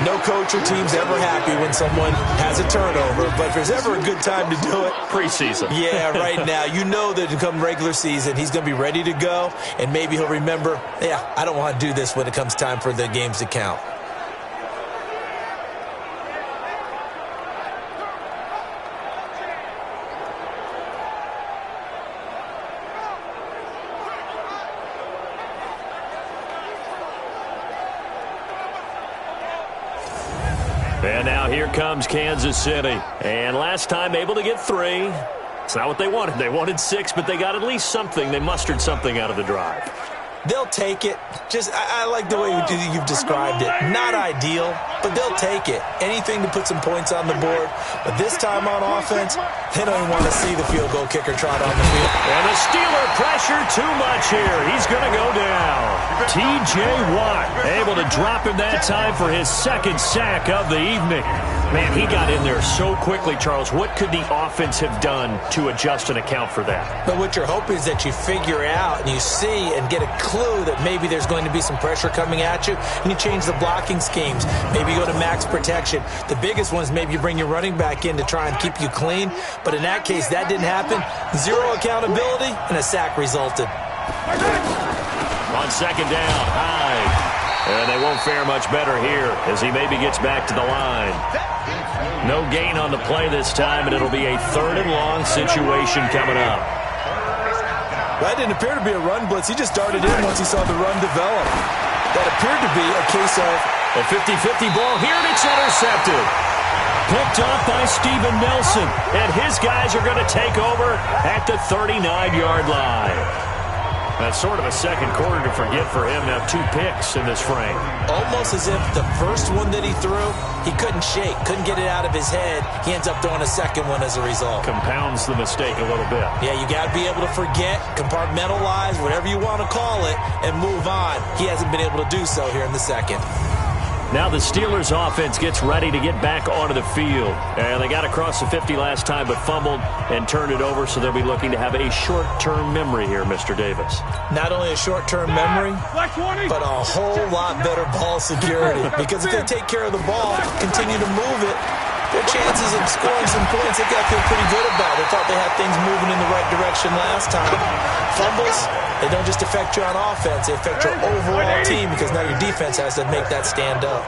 No coach or team's ever happy when someone has a turnover, but if there's ever a good time to do it. Preseason. Yeah, right now. You know that come regular season, he's going to be ready to go, and maybe he'll remember, yeah, I don't want to do this when it comes time for the games to count. And now here comes Kansas City. And last time able to get 3. It's not what they wanted. They wanted 6, but they got at least something. They mustered something out of the drive. They'll take it. Just, I like the way you've described it. Not ideal, but they'll take it. Anything to put some points on the board. But this time on offense, they don't even want to see the field goal kicker trot on the field. And the Steeler pressure too much here. He's going to go down. T.J. Watt able to drop him that time for his second sack of the evening. Man, he got in there so quickly, Charles. What could the offense have done to adjust and account for that? But what you're hoping is that you figure out and you see and get a clue that maybe there's going to be some pressure coming at you, and you change the blocking schemes. Maybe you go to max protection. The biggest one is maybe you bring your running back in to try and keep you clean. But in that case, that didn't happen. 0 accountability, and a sack resulted. On second down, Hyde. And they won't fare much better here as he maybe gets back to the line. No gain on the play this time, and it'll be a 3rd and long situation coming up. That didn't appear to be a run blitz. He just darted in once he saw the run develop. That appeared to be a case of a 50-50 ball here, and it's intercepted. Picked off by Steven Nelson, and his guys are going to take over at the 39-yard line. That's sort of a second quarter to forget for him. Now 2 picks in this frame. Almost as if the first one that he threw, he couldn't shake, couldn't get it out of his head. He ends up throwing a second one as a result. Compounds the mistake a little bit. Yeah, you got to be able to forget, compartmentalize, whatever you want to call it, and move on. He hasn't been able to do so here in the second. Now the Steelers offense gets ready to get back onto the field. And they got across the 50 last time but fumbled and turned it over, so they'll be looking to have a short-term memory here, Mr. Davis. Not only a short-term memory, but a whole lot better ball security. Because if they take care of the ball, continue to move it, their chances of scoring some points, they got to feel pretty good about. They thought they had things moving in the right direction last time. Fumbles, they don't just affect you on offense, they affect your overall team because now your defense has to make that stand up.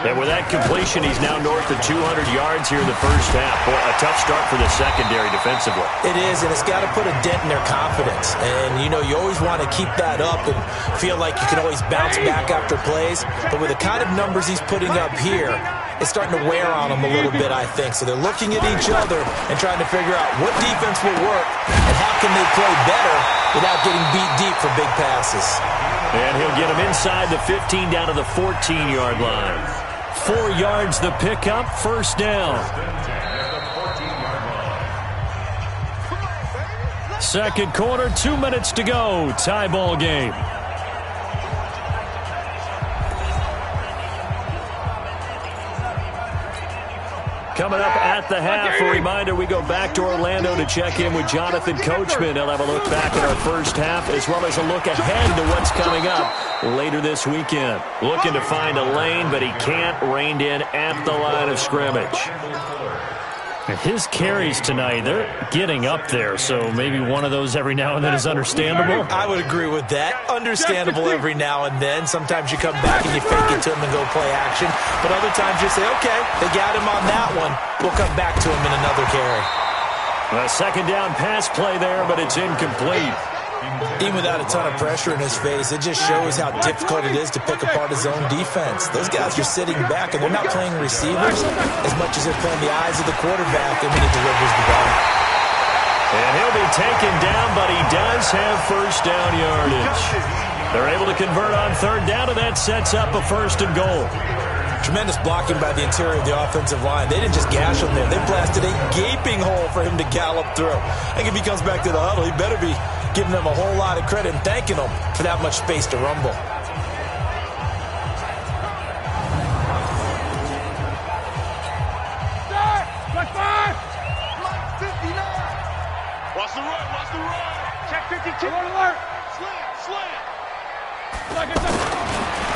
And with that completion, he's now north of 200 yards here in the first half. Boy, a tough start for the secondary defensively. It is, and it's got to put a dent in their confidence. And, you know, you always want to keep that up and feel like you can always bounce back after plays. But with the kind of numbers he's putting up here, it's starting to wear on them a little bit, I think. So they're looking at each other and trying to figure out what defense will work and how can they play better without getting beat deep for big passes. And he'll get them inside the 15 down to the 14-yard line. 4 yards the pickup, first down. Second quarter, 2 minutes to go. Tie ball game. Coming up at the half, a reminder, we go back to Orlando to check in with Jonathan Coachman. He'll have a look back at our first half as well as a look ahead to what's coming up later this weekend. Looking to find a lane, but he can't, reined in at the line of scrimmage. His carries tonight, they're getting up there, so maybe one of those every now and then is understandable. I would agree with that. Understandable every now and then. Sometimes you come back and you fake it to him and go play action. But other times you say, okay, they got him on that one. We'll come back to him in another carry. A second down pass play there, but it's incomplete. Even without a ton of pressure in his face, it just shows how difficult it is to pick apart his own defense. Those guys are sitting back, and they're not playing receivers as much as they're playing the eyes of the quarterback when he delivers the ball. And he'll be taken down, but he does have first down yardage. They're able to convert on third down, and that sets up a first and goal. Tremendous blocking by the interior of the offensive line. They didn't just gash him there. They blasted a gaping hole for him to gallop through. I think if he comes back to the huddle, he better be giving them a whole lot of credit and thanking them for that much space to rumble. Watch the run, watch the run. Check 52. Alert. Slant.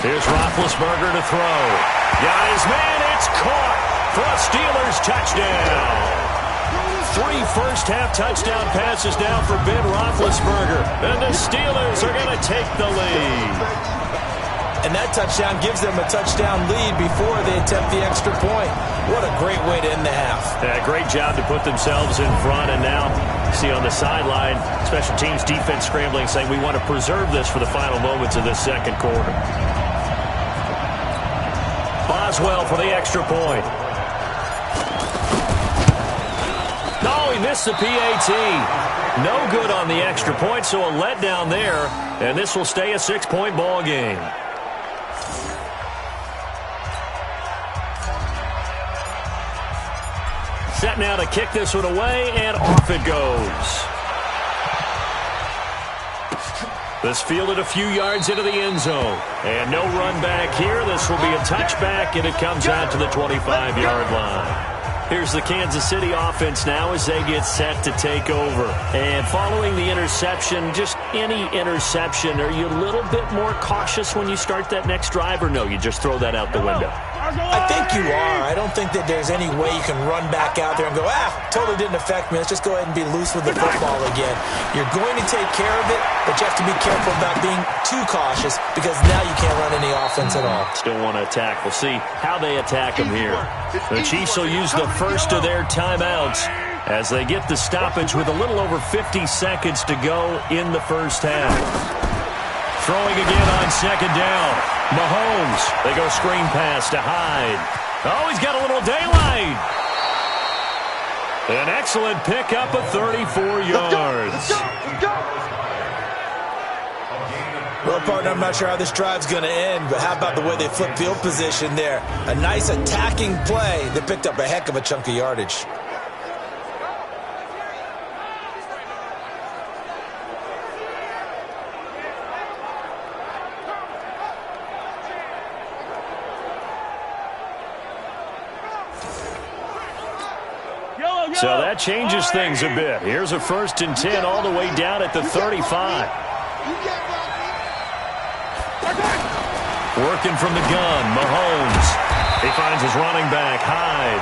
Here's Roethlisberger to throw. Got his man, it's caught for a Steelers touchdown. 3 first-half touchdown passes now for Ben Roethlisberger. And the Steelers are going to take the lead. And that touchdown gives them a touchdown lead before they attempt the extra point. What a great way to end the half. Yeah, great job to put themselves in front. And now, see on the sideline, special teams defense scrambling, saying we want to preserve this for the final moments of this second quarter. Boswell for the extra point. No, he missed the PAT. No good on the extra point, so a letdown there. And this will stay a 6-point ball game. Set now to kick this one away, and off it goes. This fielded a few yards into the end zone. And no run back here. This will be a touchback, and it comes out to the 25-yard line. Here's the Kansas City offense now as they get set to take over. And following the interception, just any interception, are you a little bit more cautious when you start that next drive, or no, you just throw that out the window? I think you are. I don't think that there's any way you can run back out there and go, totally didn't affect me. Let's just go ahead and be loose with the football again. You're going to take care of it, but you have to be careful about being too cautious because now you can't run any offense at all. Still want to attack. We'll see how they attack them here. The Chiefs will use the first of their timeouts as they get the stoppage with a little over 50 seconds to go in the first half. Throwing again on second down. Mahomes. They go screen pass to Hyde. Oh, he's got a little daylight. An excellent pickup of 34 yards. Let's go. Well, partner, I'm not sure how this drive's going to end, but how about the way they flip field position there? A nice attacking play that picked up a heck of a chunk of yardage. So that changes things a bit. Here's a 1st and 10 all the way down at the 35. Working from the gun, Mahomes. He finds his running back, Hyde.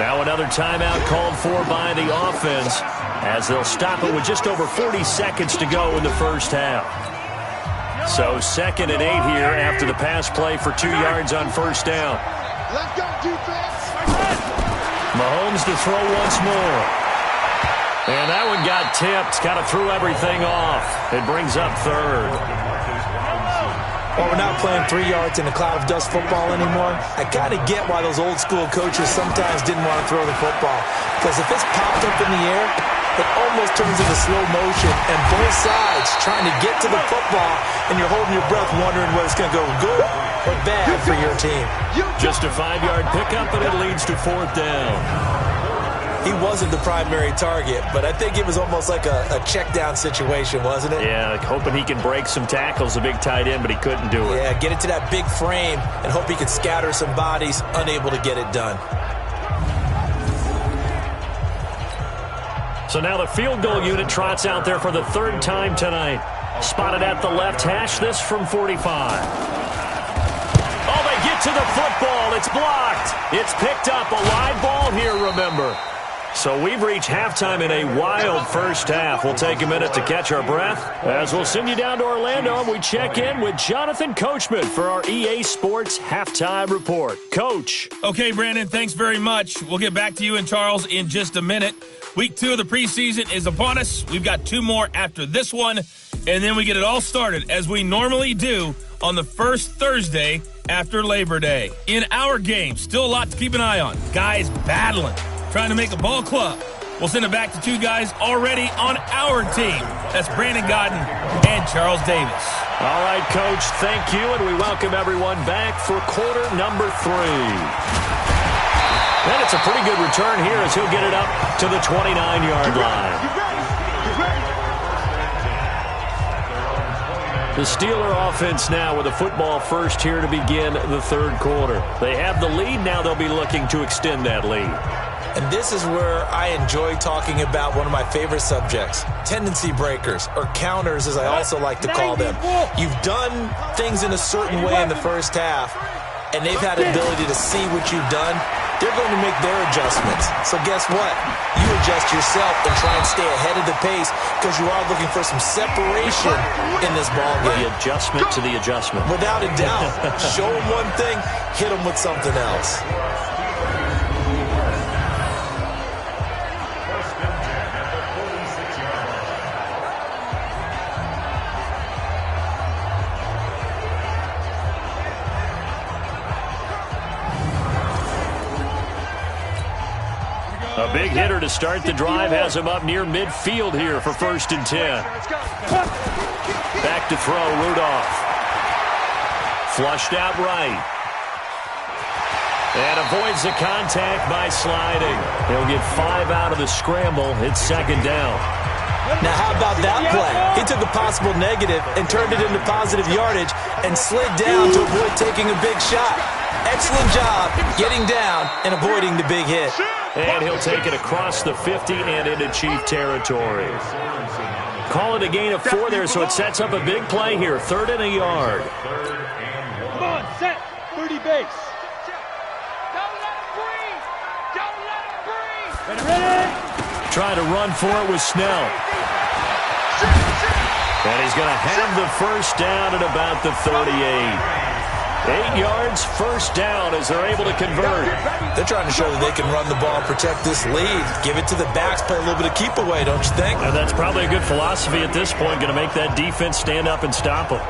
Now another timeout called for by the offense as they'll stop it with just over 40 seconds to go in the first half. So 2nd and 8 here after the pass play for 2 yards on first down. Let's go, defense. Mahomes to throw once more. And that one got tipped. Kind of threw everything off. It brings up 3rd. Well, we're not playing 3 yards in a cloud of dust football anymore. I kind of get why those old school coaches sometimes didn't want to throw the football. Because if it's popped up in the air, it almost turns into slow motion. And both sides trying to get to the football, and you're holding your breath wondering whether it's going to go good or bad for your team. Just a 5-yard pickup, and it leads to 4th down. He wasn't the primary target, but I think it was almost like a check down situation, wasn't it? Yeah, like hoping he can break some tackles, a big tight end, but he couldn't do it. Yeah, get it to that big frame and hope he could scatter some bodies, unable to get it done. So now the field goal unit trots out there for the third time tonight. Spotted at the left hash, this from 45. Oh, they get to the football. It's blocked. It's picked up. A live ball here, remember. So we've reached halftime in a wild first half. We'll take a minute to catch our breath as we'll send you down to Orlando and we check in with Jonathan Coachman for our EA Sports Halftime Report. Coach. Okay, Brandon, thanks very much. We'll get back to you and Charles in just a minute. Week 2 of the preseason is upon us. We've got 2 more after this one, and then we get it all started as we normally do on the first Thursday after Labor Day. In our game, still a lot to keep an eye on. Guys battling, trying to make a ball club. We'll send it back to 2 guys already on our team. That's Brandon Godden and Charles Davis. All right, Coach, thank you, and we welcome everyone back for quarter number 3. And it's a pretty good return here as he'll get it up to the 29-yard line. The Steeler offense now with a football first here to begin the third quarter. They have the lead. Now they'll be looking to extend that lead. And this is where I enjoy talking about one of my favorite subjects, tendency breakers, or counters as I also like to call them. You've done things in a certain way in the first half, and they've had the ability to see what you've done. They're going to make their adjustments. So guess what? You adjust yourself and try and stay ahead of the pace because you are looking for some separation in this ball game. The adjustment to the adjustment. Without a doubt. Show them one thing, hit them with something else. A big hitter to start the drive has him up near midfield here for 1st and 10. Back to throw, Rudolph. Flushed out right. And avoids the contact by sliding. He'll get 5 out of the scramble. It's 2nd down. Now, how about that play? He took a possible negative and turned it into positive yardage and slid down to avoid taking a big shot. Excellent job getting down and avoiding the big hit. And he'll take it across the 50 and into Chief territory. Call it a gain of 4 there, so it sets up a big play here. 3rd and a yard. Come on, set. 30 base. Don't let him breathe. Don't let him breathe. Ready? Trying to run for it with Snell. And he's going to have the first down at about the 38. 8 yards, first down as they're able to convert. They're trying to show that they can run the ball and protect this lead. Give it to the backs, play a little bit of keep away, don't you think? And that's probably a good philosophy at this point, going to make that defense stand up and stop them.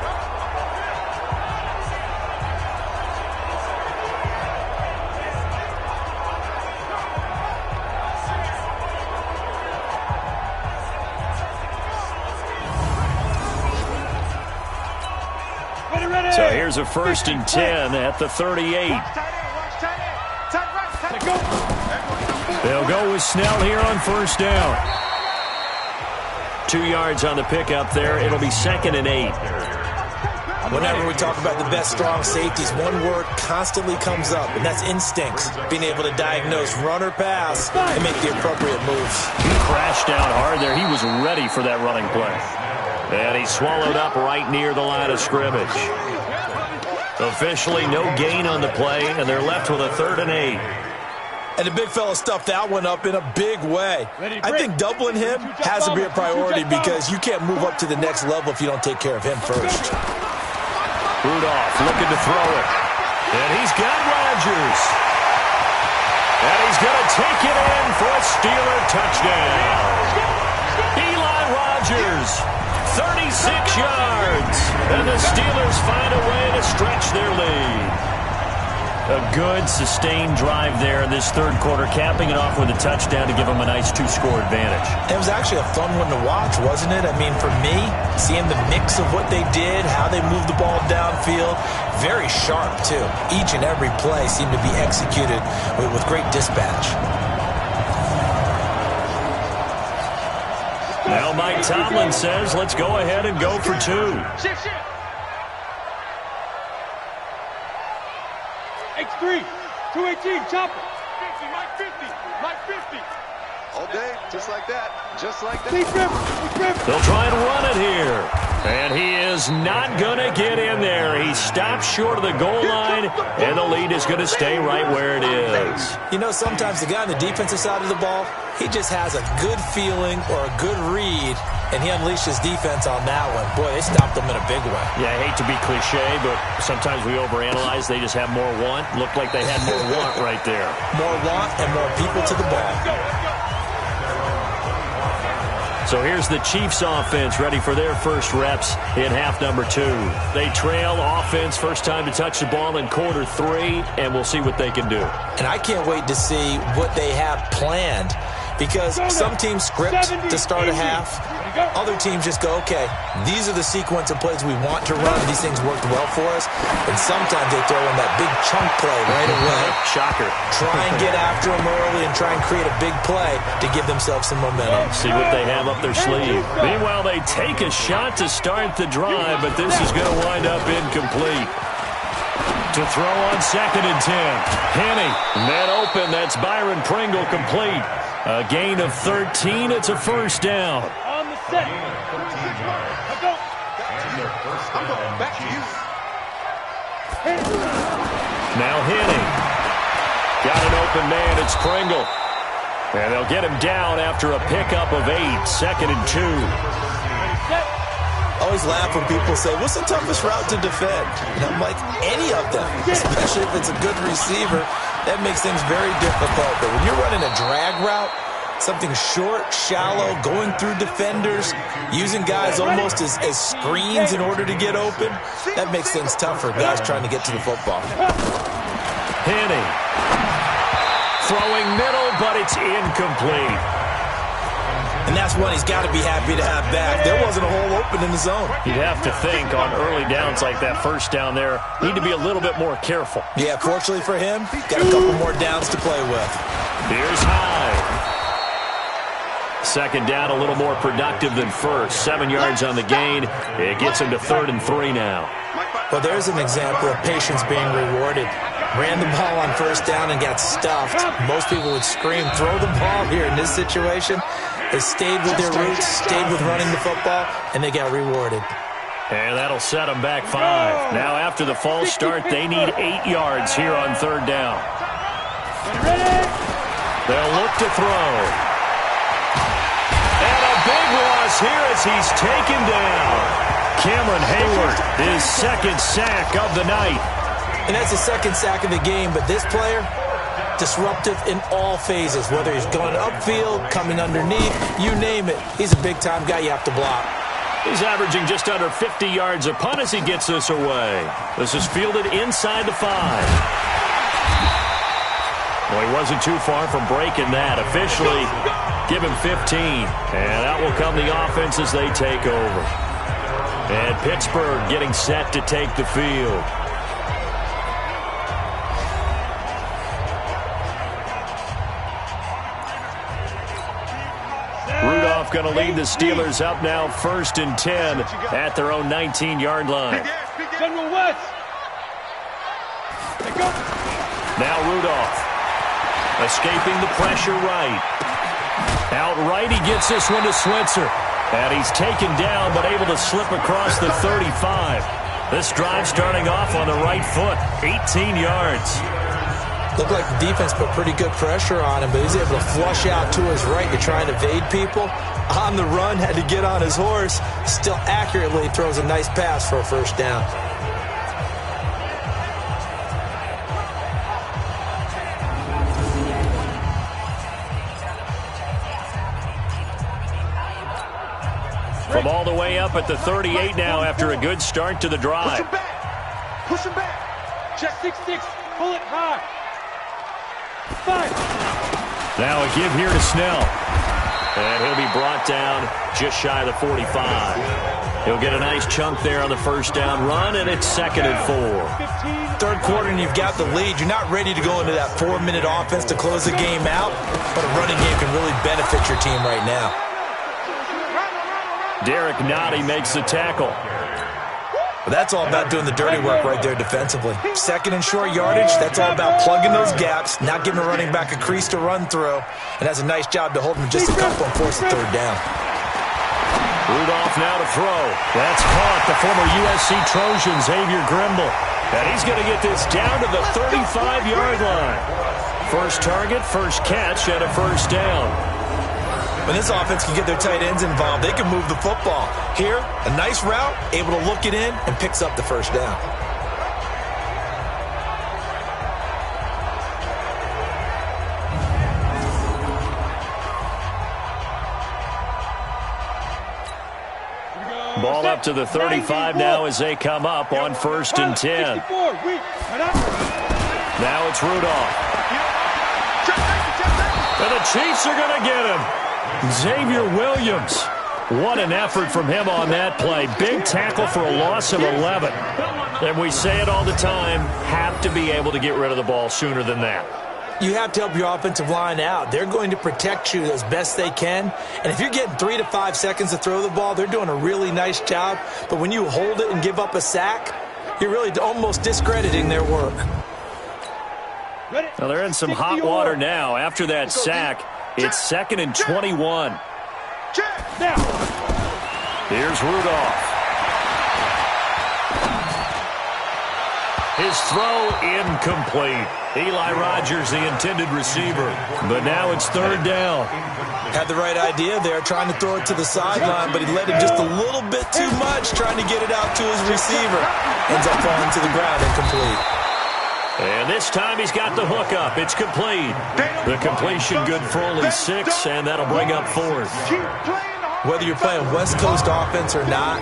So here's a 1st and 10 at the 38. They'll go with Snell here on 1st down. 2 yards on the pickup there. It'll be 2nd and 8. Whenever we talk about the best strong safeties, one word constantly comes up, and that's instincts. Being able to diagnose run or pass and make the appropriate moves. He crashed down hard there. He was ready for that running play. And he swallowed up right near the line of scrimmage. Officially no gain on the play, and they're left with a 3rd and 8. And the big fella stuffed that one up in a big way. I think doubling him has to be a priority because you can't move up to the next level if you don't take care of him first. Rudolph looking to throw it. And he's got Rodgers. And he's going to take it in for a Steeler touchdown. Eli Rodgers, 36 yards. And the Steelers find a way to stretch their lead. A good, sustained drive there in this third quarter, capping it off with a touchdown to give them a nice 2-score advantage. It was actually a fun one to watch, wasn't it? I mean, for me, seeing the mix of what they did, how they moved the ball downfield, very sharp, too. Each and every play seemed to be executed with great dispatch. Now Mike Tomlin says, let's go ahead and go for 2. Shift. X3, 218, chopper. 50, Mike 50, Mike 50. All day, just like that. Just like that. They'll try and run it here. And he is not going to get in there. He stops short of the goal line, and the lead is going to stay right where it is. You know, sometimes the guy on the defensive side of the ball, he just has a good feeling or a good read, and he unleashed his defense on that one. Boy, they stopped him in a big way. Yeah, I hate to be cliche, but sometimes we overanalyze. They just have more want. Looked like they had more want right there. More want and more people to the ball. So here's the Chiefs offense ready for their first reps in half number 2. They trail offense, first time to touch the ball in quarter 3, and we'll see what they can do. And I can't wait to see what they have planned, because some teams script to start a half. Other teams just go, okay, these are the sequence of plays we want to run. These things worked well for us. And sometimes they throw in that big chunk play right away. Shocker. Try and get after them early and try and create a big play to give themselves some momentum. See what they have up their sleeve. Meanwhile, they take a shot to start the drive, but this is going to wind up incomplete. To throw on 2nd and 10. Henny, net open. That's Byron Pringle complete. A gain of 13. It's a first down. On the set. Go. I'm going back to you. Now Henny. Got an open man. It's Pringle. And they'll get him down after a pickup of 8. 2nd and 2. I always laugh when people say, what's the toughest route to defend? And I'm like, any of them, especially if it's a good receiver. That makes things very difficult. But when you're running a drag route, something short, shallow, going through defenders, using guys almost as screens in order to get open, that makes things tough for guys trying to get to the football. Henny. Throwing middle, but it's incomplete. And that's one he's got to be happy to have back. There wasn't a hole open in the zone. You'd have to think on early downs like that, first down there, need to be a little bit more careful. Yeah, fortunately for him, got a couple more downs to play with. Here's Hyde. 2nd down, a little more productive than first. 7 yards on the gain. It gets him to 3rd and 3 now. Well, there's an example of patience being rewarded. Ran the ball on first down and got stuffed. Most people would scream, throw the ball here. In this situation, they stayed with their roots, stayed with running the football, and they got rewarded. And that'll set them back 5. Now after the false start, they need 8 yards here on 3rd down. They'll look to throw. And a big loss here as he's taken down. Cameron Hayward, his 2nd sack of the night. And that's the 2nd sack of the game, but this player, disruptive in all phases, whether he's going upfield, coming underneath, you name it. He's a big-time guy you have to block. He's averaging just under 50 yards a punt as he gets this away. This is fielded inside the 5. Well, he wasn't too far from breaking that. Officially, give him 15. And out will come the offense as they take over. And Pittsburgh getting set to take the field. Going to lead the Steelers up now 1st and 10 at their own 19-yard line. General West. Now Rudolph escaping the pressure right. Outright he gets this one to Switzer. And he's taken down but able to slip across the 35. This drive starting off on the right foot. 18 yards. Looked like the defense put pretty good pressure on him, but he's able to flush out to his right to try and evade people. On the run, had to get on his horse. Still accurately throws a nice pass for a first down. From all the way up at the 38 now after a good start to the drive. Push him back. Push him back. Check 6-6. Pull it high. 5. Now a give here to Snell. And he'll be brought down just shy of the 45. He'll get a nice chunk there on the first down run, and it's 2nd and 4. Third quarter, and you've got the lead. You're not ready to go into that 4-minute offense to close the game out, but a running game can really benefit your team right now. Derek Nottie makes the tackle. But that's all about doing the dirty work right there defensively. Second and short yardage, that's all about plugging those gaps, not giving a running back a crease to run through, and has a nice job to hold him just a couple and force the third down. Rudolph now to throw. That's caught. The former USC Trojan, Xavier Grimble. And he's going to get this down to the 35-yard line. First target, first catch, and a first down. When this offense can get their tight ends involved, they can move the football. Here, a nice route, able to look it in, and picks up the first down. Ball up to the 35 now as they come up on 1st and 10. Now it's Rudolph. And the Chiefs are going to get him. Xavier Williams. What an effort from him on that play. Big tackle for a loss of 11. And we say it all the time, have to be able to get rid of the ball sooner than that. You have to help your offensive line out. They're going to protect you as best they can. And if you're getting 3 to 5 seconds to throw the ball, they're doing a really nice job. But when you hold it and give up a sack, you're really almost discrediting their work. Well, they're in some hot water now. After that sack, it's 2nd and 21. Here's Rudolph. His throw incomplete. Eli Rogers, the intended receiver. But now it's 3rd down. Had the right idea there, trying to throw it to the sideline, but he let him just a little bit too much, trying to get it out to his receiver. Ends up falling to the ground, incomplete. And this time he's got the hook up. It's complete. The completion good for only 6, and that'll bring up 4th. Whether you're playing West Coast offense or not,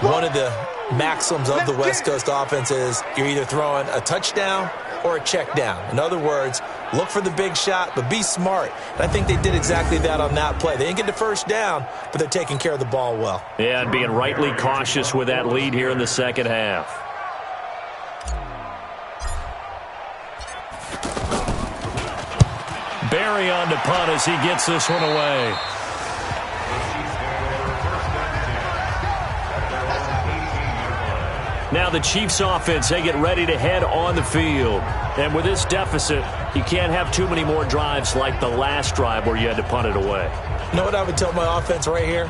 one of the maxims of the West Coast offense is you're either throwing a touchdown or a check down. In other words, look for the big shot, but be smart. And I think they did exactly that on that play. They didn't get the first down, but they're taking care of the ball well. Yeah, and being rightly cautious with that lead here in the second half. Barry on to punt as he gets this one away. Now the Chiefs offense, they get ready to head on the field. And with this deficit, you can't have too many more drives like the last drive where you had to punt it away. You know what I would tell my offense right here?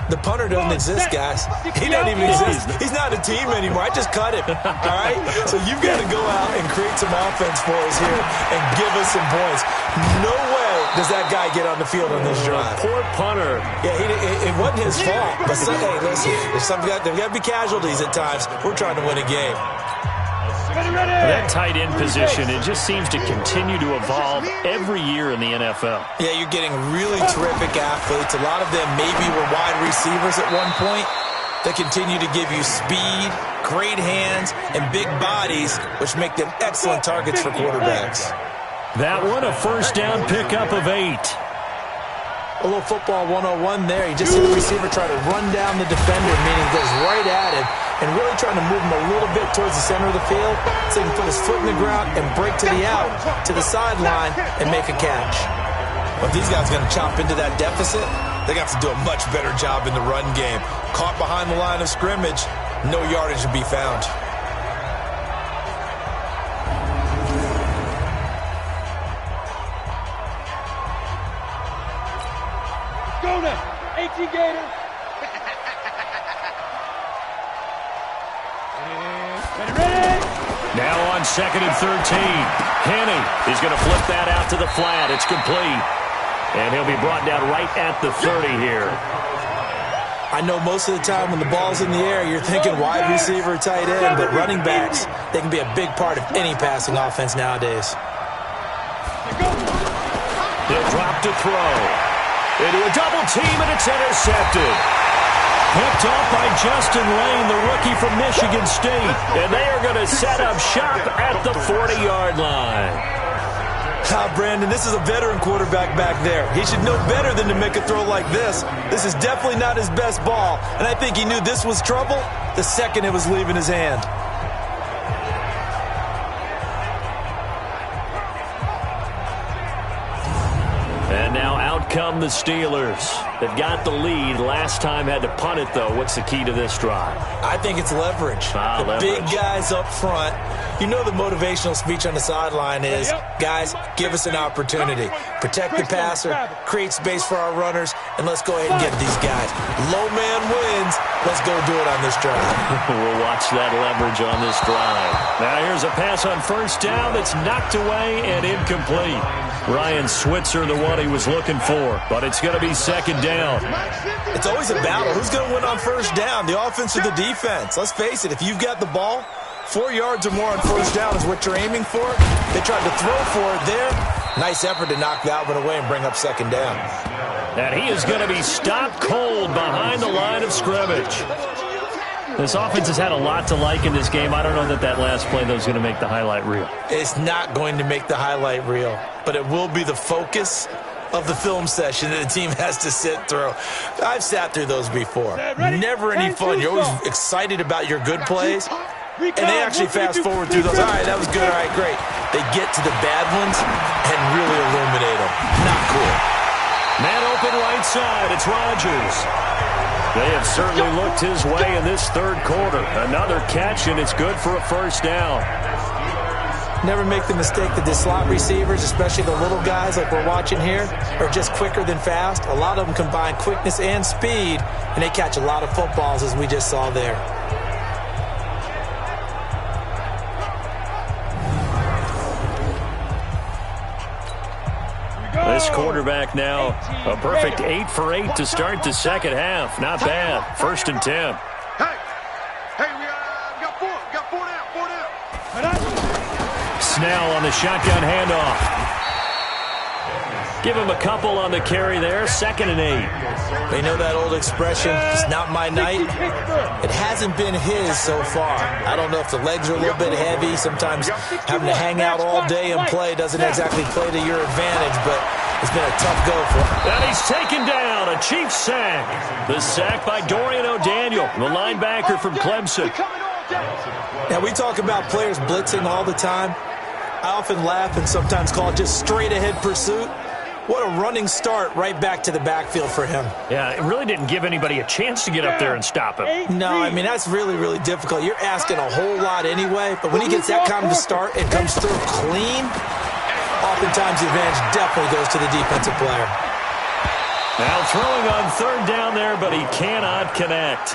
The punter doesn't exist, guys. He doesn't even exist. He's not a team anymore. I just cut him, all right? So you've got to go out and create some offense for us here and give us some points. No way does that guy get on the field on this drive. Poor punter. Yeah, it wasn't his fault. But, hey, listen, there's got to be casualties at times. We're trying to win a game. That tight end position, it just seems to continue to evolve every year in the NFL. Yeah, you're getting really terrific athletes. A lot of them maybe were wide receivers at one point. They continue to give you speed, great hands, and big bodies, which make them excellent targets for quarterbacks. That one a first down pickup of 8. A little football 101 there. You just see the receiver try to run down the defender, meaning he goes right at him, and really trying to move him a little bit towards the center of the field so he can put his foot in the ground and break to the out, to the sideline, and make a catch. But if these guys are going to chop into that deficit, they're going to have to do a much better job in the run game. Caught behind the line of scrimmage, no yardage to be found. Go now, 18 Gator. Now on 2nd and 13. Henney is going to flip that out to the flat. It's complete. And he'll be brought down right at the 30 here. I know most of the time when the ball's in the air, you're thinking wide receiver, tight end, but running backs, they can be a big part of any passing offense nowadays. He'll drop to throw. Into a double team, and it's intercepted. Picked off by Justin Lane, the rookie from Michigan State. And they are going to set up shop at the 40-yard line. Brandon, this is a veteran quarterback back there. He should know better than to make a throw like this. This is definitely not his best ball, and I think he knew this was trouble the second it was leaving his hand. And now out come the Steelers. They've got the lead. Last time had to punt it, though. What's the key to this drive? I think it's leverage. Leverage. Big guys up front. You know the motivational speech on the sideline is, guys, give us an opportunity. Protect the passer, create space for our runners, and let's go ahead and get these guys. Low man wins. Let's go do it on this drive. We'll watch that leverage on this drive. Now here's a pass on first down that's knocked away and incomplete. Ryan Switzer, the one he was looking for, but it's going to be second down. It's always a battle. Who's going to win on first down, the offense or the defense? Let's face it, if you've got the ball, 4 yards or more on first down is what you're aiming for. They tried to throw for it there. Nice effort to knock that one away and bring up second down. And he is going to be stopped cold behind the line of scrimmage. This offense has had a lot to like in this game. I don't know that last play, though, is going to make the highlight reel. It's not going to make the highlight reel, but it will be the focus of the film session that the team has to sit through. I've sat through those before. Never any fun. You're always excited about your good plays, and they actually fast forward through those. All right, that was good. All right, great. They get to the bad ones and really illuminate them. Not cool. Man open right side. It's Rodgers. They have certainly looked his way in this third quarter. Another catch, and it's good for a first down. Never make the mistake that the slot receivers, especially the little guys like we're watching here, are just quicker than fast. A lot of them combine quickness and speed, and they catch a lot of footballs, as we just saw there. This quarterback now, a perfect 8 for 8 to start the second half. Not bad. 1st and 10. Hey, we got four down. Snell on the shotgun handoff. Give him a couple on the carry there. 2nd and 8. They know that old expression, it's not my night. It hasn't been his so far. I don't know if the legs are a little bit heavy. Sometimes having to hang out all day and play doesn't exactly play to your advantage, but it's been a tough go for him. And he's taken down. A Chiefs sack. The sack by Dorian O'Daniel, the linebacker from Clemson. Now, we talk about players blitzing all the time. I often laugh and sometimes call it just straight-ahead pursuit. What a running start right back to the backfield for him. Yeah, it really didn't give anybody a chance to get up there and stop him. No, I mean, that's really, really difficult. You're asking a whole lot anyway, but when he gets that kind of a start and comes through clean, oftentimes the advantage definitely goes to the defensive player. Now throwing on 3rd down there, but he cannot connect.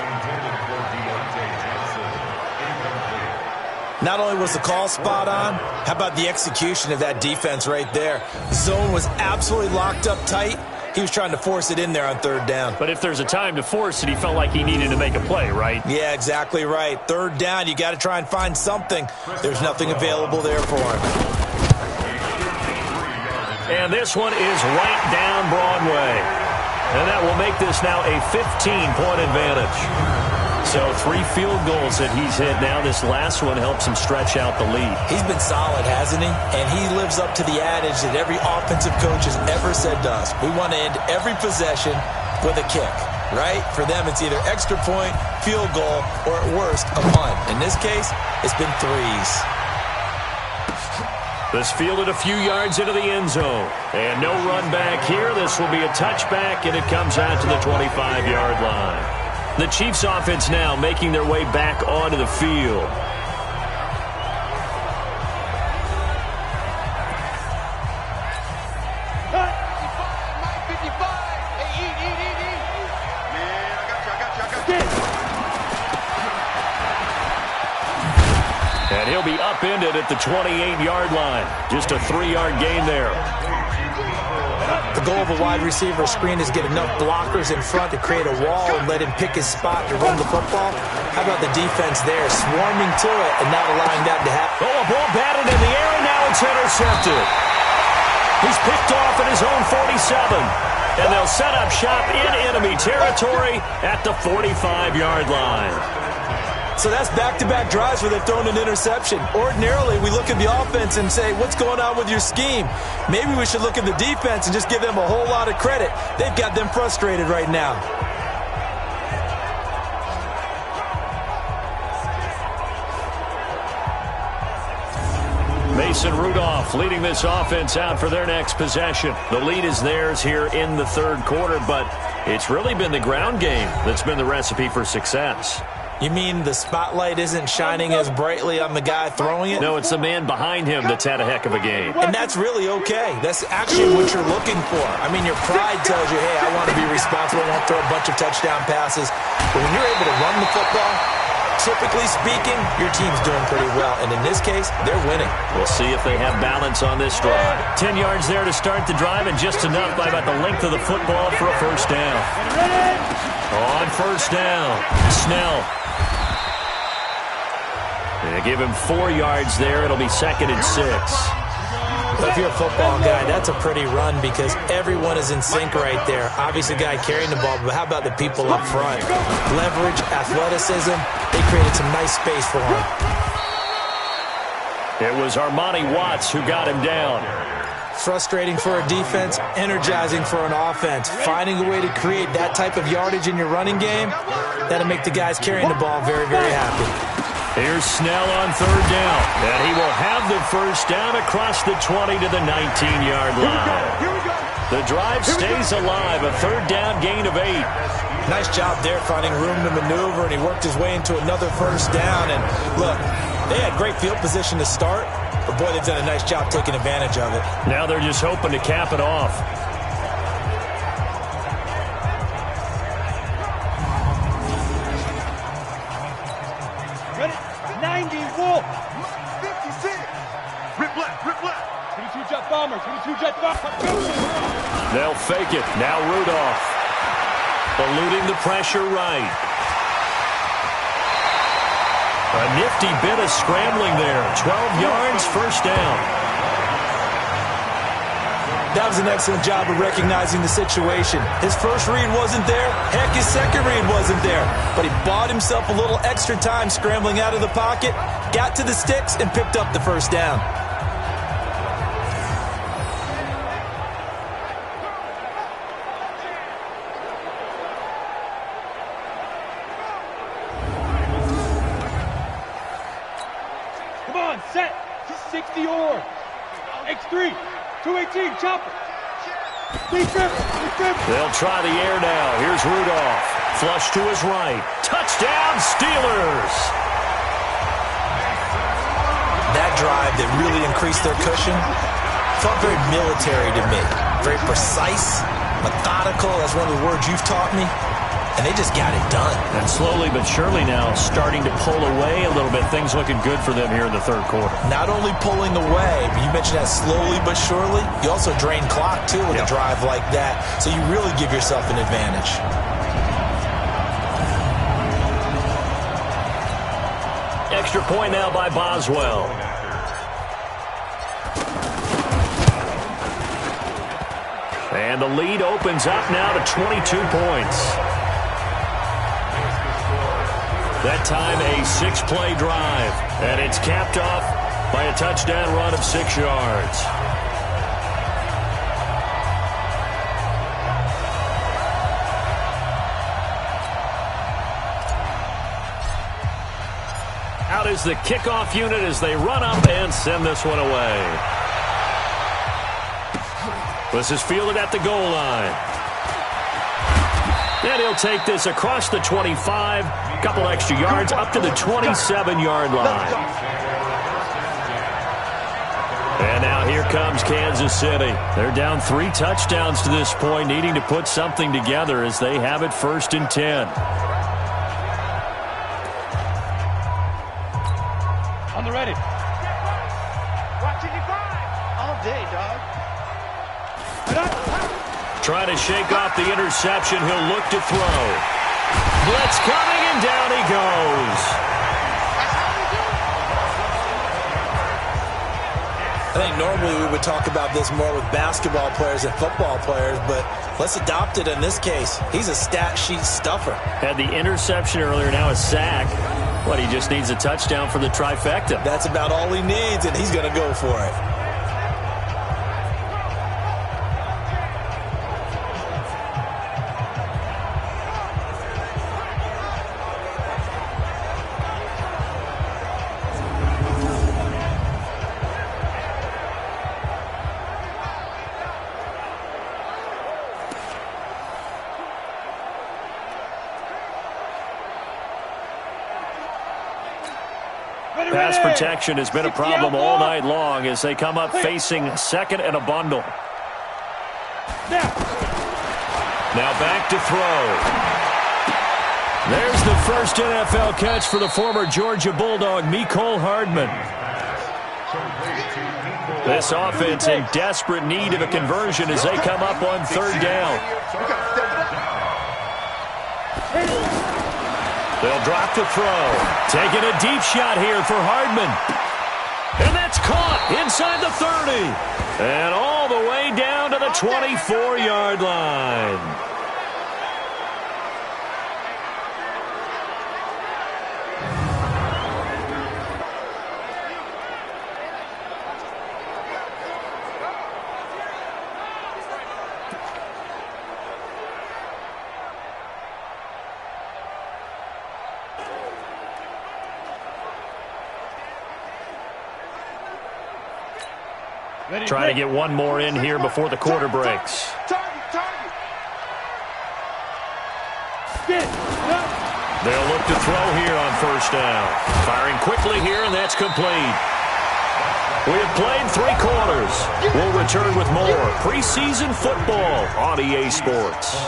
Not only was the call spot on, how about the execution of that defense right there? Zone was absolutely locked up tight. He was trying to force it in there on 3rd down. But if there's a time to force it, he felt like he needed to make a play, right? Yeah, exactly right. 3rd down, you got to try and find something. There's nothing available there for him. And this one is right down Broadway. And that will make this now a 15-point advantage. So 3 field goals that he's hit now. This last one helps him stretch out the lead. He's been solid, hasn't he? And he lives up to the adage that every offensive coach has ever said to us. We want to end every possession with a kick, right? For them, it's either extra point, field goal, or at worst, a punt. In this case, it's been 3s. This fielded a few yards into the end zone. And no run back here. This will be a touchback, and it comes out to the 25-yard line. The Chiefs offense now making their way back onto the field. And he'll be upended at the 28-yard line. Just a 3-yard gain there. The goal of a wide receiver screen is get enough blockers in front to create a wall and let him pick his spot to run the football. How about the defense there, swarming to it and not allowing that to happen? Oh, a ball batted in the air, and now it's intercepted. He's picked off at his own 47. And they'll set up shop in enemy territory at the 45-yard line. So that's back-to-back drives where they've thrown an interception. Ordinarily, we look at the offense and say, what's going on with your scheme? Maybe we should look at the defense and just give them a whole lot of credit. They've got them frustrated right now. Mason Rudolph leading this offense out for their next possession. The lead is theirs here in the third quarter, but it's really been the ground game that's been the recipe for success. You mean the spotlight isn't shining as brightly on the guy throwing it? No, it's the man behind him that's had a heck of a game. And that's really okay. That's actually what you're looking for. I mean, your pride tells you, hey, I want to be responsible. I want to throw a bunch of touchdown passes. But when you're able to run the football, typically speaking, your team's doing pretty well. And in this case, they're winning. We'll see if they have balance on this drive. 10 yards there to start the drive, and just enough by about the length of the football for a first down. On first down, Snell. They give him 4 yards there. It'll be 2nd and 6. But if you're a football guy, that's a pretty run because everyone is in sync right there. Obviously, the guy carrying the ball, but how about the people up front? Leverage, athleticism, they created some nice space for him. It was Armani Watts who got him down. Frustrating for a defense, energizing for an offense. Finding a way to create that type of yardage in your running game, that'll make the guys carrying the ball very, very happy. Here's Snell on third down, and he will have the first down across the 20 to the 19-yard line. The drive stays alive, a third down gain of 8. Nice job there finding room to maneuver, and he worked his way into another first down. And look, they had great field position to start, but boy, they've done a nice job taking advantage of it. Now they're just hoping to cap it off. Ready? 90, Wolf. 56. Rip left. 22 jet bombers. 22 jet bombers. They'll fake it. Now Rudolph. Eluding the pressure right. A nifty bit of scrambling there. 12 yards, first down. That was an excellent job of recognizing the situation. His first read wasn't there. Heck, his second read wasn't there. But he bought himself a little extra time scrambling out of the pocket, got to the sticks, and picked up the first down. Come on, set. 60 or. X3. 218, chopper. They'll try the air now. Here's Rudolph. Flush to his right. Touchdown, Steelers! That drive that really increased their cushion felt very military to me. Very precise, methodical. That's one of the words you've taught me. And they just got it done. And slowly but surely now starting to pull away a little bit. Things looking good for them here in the third quarter. Not only pulling away, but you mentioned that slowly but surely. You also drain clock, too, with a drive like that. So you really give yourself an advantage. Extra point now by Boswell. And the lead opens up now to 22 points. That time a 6-play drive, and it's capped off by a touchdown run of 6 yards. Out is the kickoff unit as they run up and send this one away. This is fielded at the goal line. And he'll take this across the 25, couple extra yards, up to the 27-yard line. And now here comes Kansas City. They're down 3 touchdowns to this point, needing to put something together as they have it 1st and 10. On the ready. Watching you five. All day, dog. Trying to shake off the interception. He'll look to throw. Blitz coming, and down he goes. I think normally we would talk about this more with basketball players than football players, but let's adopt it in this case. He's a stat sheet stuffer. Had the interception earlier, now a sack. But he just needs a touchdown for the trifecta. That's about all he needs, and he's going to go for it. Pass protection has been a problem all night long as they come up facing second and a bundle. Now back to throw. There's the first NFL catch for the former Georgia Bulldog, Mecole Hardman. This offense in desperate need of a conversion as they come up on third down. They'll drop the throw. Taking a deep shot here for Hardman. And that's caught inside the 30. And all the way down to the 24-yard line. Trying to get one more in here before the quarter breaks. They'll look to throw here on first down. Firing quickly here, and that's complete. We have played 3 quarters. We'll return with more preseason football on EA Sports.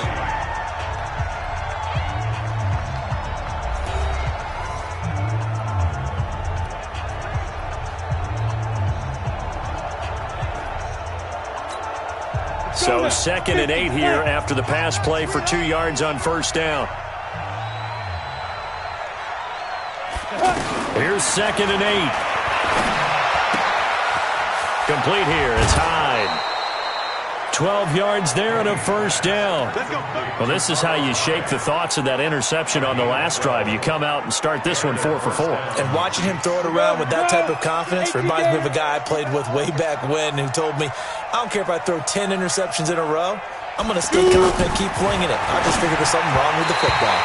So 2nd and 8 here after the pass play for 2 yards on first down. Here's 2nd and 8. Complete here. It's Hyde. 12 yards there and a first down. Well, this is how you shake the thoughts of that interception on the last drive. You come out and start this one 4 for 4. And watching him throw it around with that type of confidence reminds me of a guy I played with way back when who told me, I don't care if I throw 10 interceptions in a row, I'm going to stay confident, keep flinging it. I just figured there's something wrong with the football.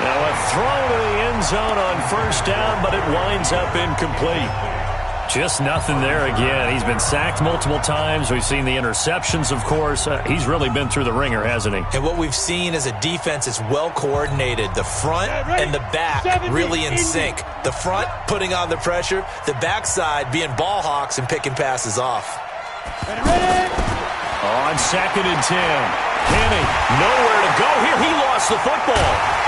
Now a throw to the end zone on first down, but it winds up incomplete. Just nothing there again. He's been sacked multiple times. We've seen the interceptions, of course. He's really been through the ringer, hasn't he? And what we've seen is a defense that's well coordinated. The front and the back really in sync. The front putting on the pressure. The backside being ball hawks and picking passes off. On 2nd and 10. Kenny, nowhere to go here. He lost the football.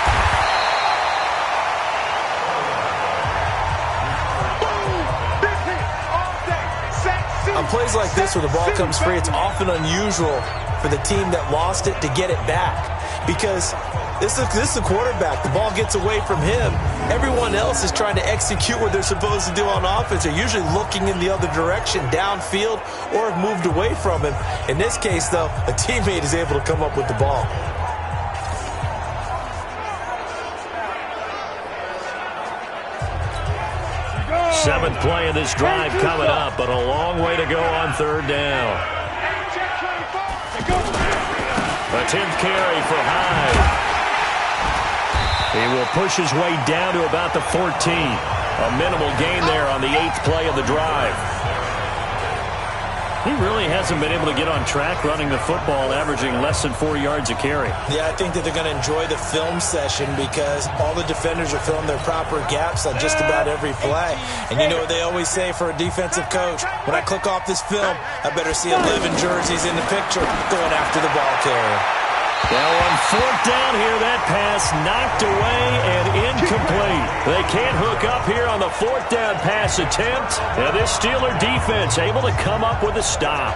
On plays like this where the ball comes free, it's often unusual for the team that lost it to get it back. Because this is the quarterback. The ball gets away from him. Everyone else is trying to execute what they're supposed to do on offense. They're usually looking in the other direction, downfield, or have moved away from him. In this case, though, a teammate is able to come up with the ball. Seventh play of this drive coming up, but a long way to go on third down. A 10th carry for Hyde. He will push his way down to about the 14. A minimal gain there on the 8th play of the drive. He really hasn't been able to get on track running the football, averaging less than 4 yards a carry. Yeah, I think that they're going to enjoy the film session because all the defenders are filling their proper gaps on just about every play. And you know what they always say for a defensive coach? When I click off this film, I better see 11 jerseys in the picture going after the ball carrier. Now on fourth down here, that pass knocked away and incomplete. They can't hook up here on the fourth down pass attempt. And this Steeler defense able to come up with a stop.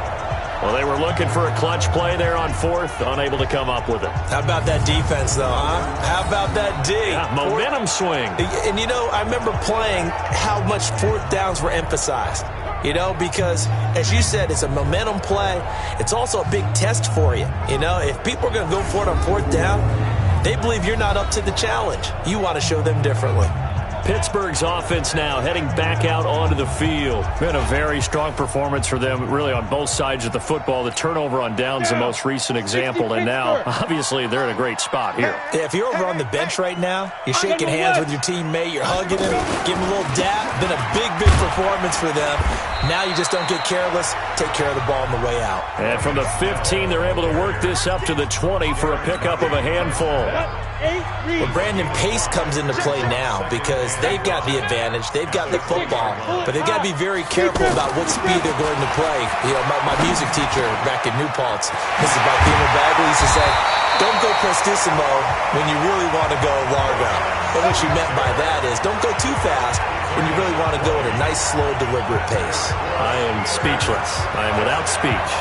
Well, they were looking for a clutch play there on fourth, unable to come up with it. How about that defense, though, huh? How about that D? Yeah, momentum swing. And, you know, I remember playing how much fourth downs were emphasized. You know, because, as you said, it's a momentum play. It's also a big test for you. You know, if people are going to go for it on fourth down, they believe you're not up to the challenge. You want to show them differently. Pittsburgh's offense now heading back out onto the field. Been a very strong performance for them, really, on both sides of the football. The turnover on downs the most recent example, and now, obviously, they're in a great spot here. Yeah, if you're over on the bench right now, you're shaking hands with your teammate, you're hugging him, giving him a little dap. Been a big, big performance for them. Now you just don't get careless. Take care of the ball on the way out. And from the 15, they're able to work this up to the 20 for a pickup of a handful. Well, Brandon, pace comes into play now because they've got the advantage. They've got the football, but they've got to be very careful about what speed they're going to play. You know, my music teacher back in New Paltz, Mrs. Bathina Bagley, used to say, don't go prestissimo when you really want to go largo. And what she meant by that is don't go too fast when you really want to go at a nice, slow, deliberate pace. I am speechless. I am without speech.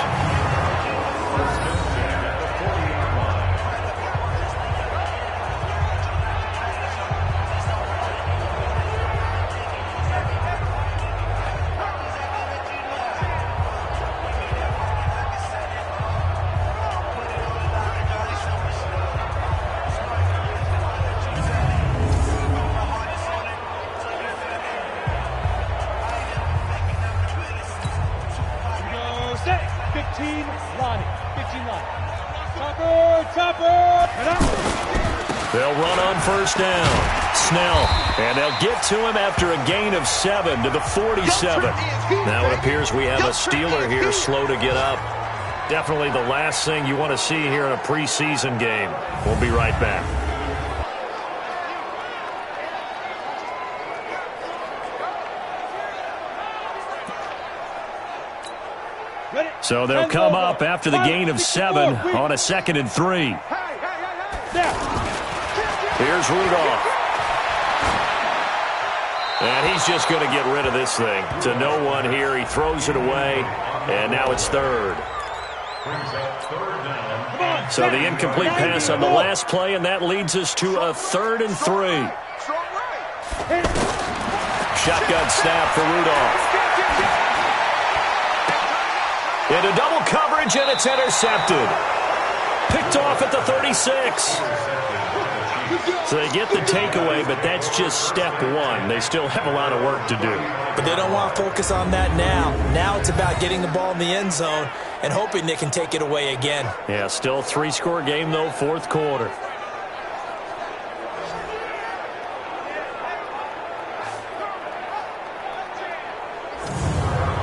They'll run on first down. Snell. And they'll get to him after a gain of 7 to the 47. Now it appears we have a Steeler here slow to get up. Definitely the last thing you want to see here in a preseason game. We'll be right back. So they'll come up after the gain of 7 on a 2nd and 3. Here's Rudolph. And he's just going to get rid of this thing. To no one here. He throws it away. And now it's 3rd. So the incomplete pass on the last play, and that leads us to a 3rd and 3. Shotgun snap for Rudolph. Into double coverage, and it's intercepted. Picked off at the 36. So they get the takeaway, but that's just step 1. They still have a lot of work to do. But they don't want to focus on that now. Now it's about getting the ball in the end zone and hoping they can take it away again. Yeah, still 3-score game, though, 4th quarter.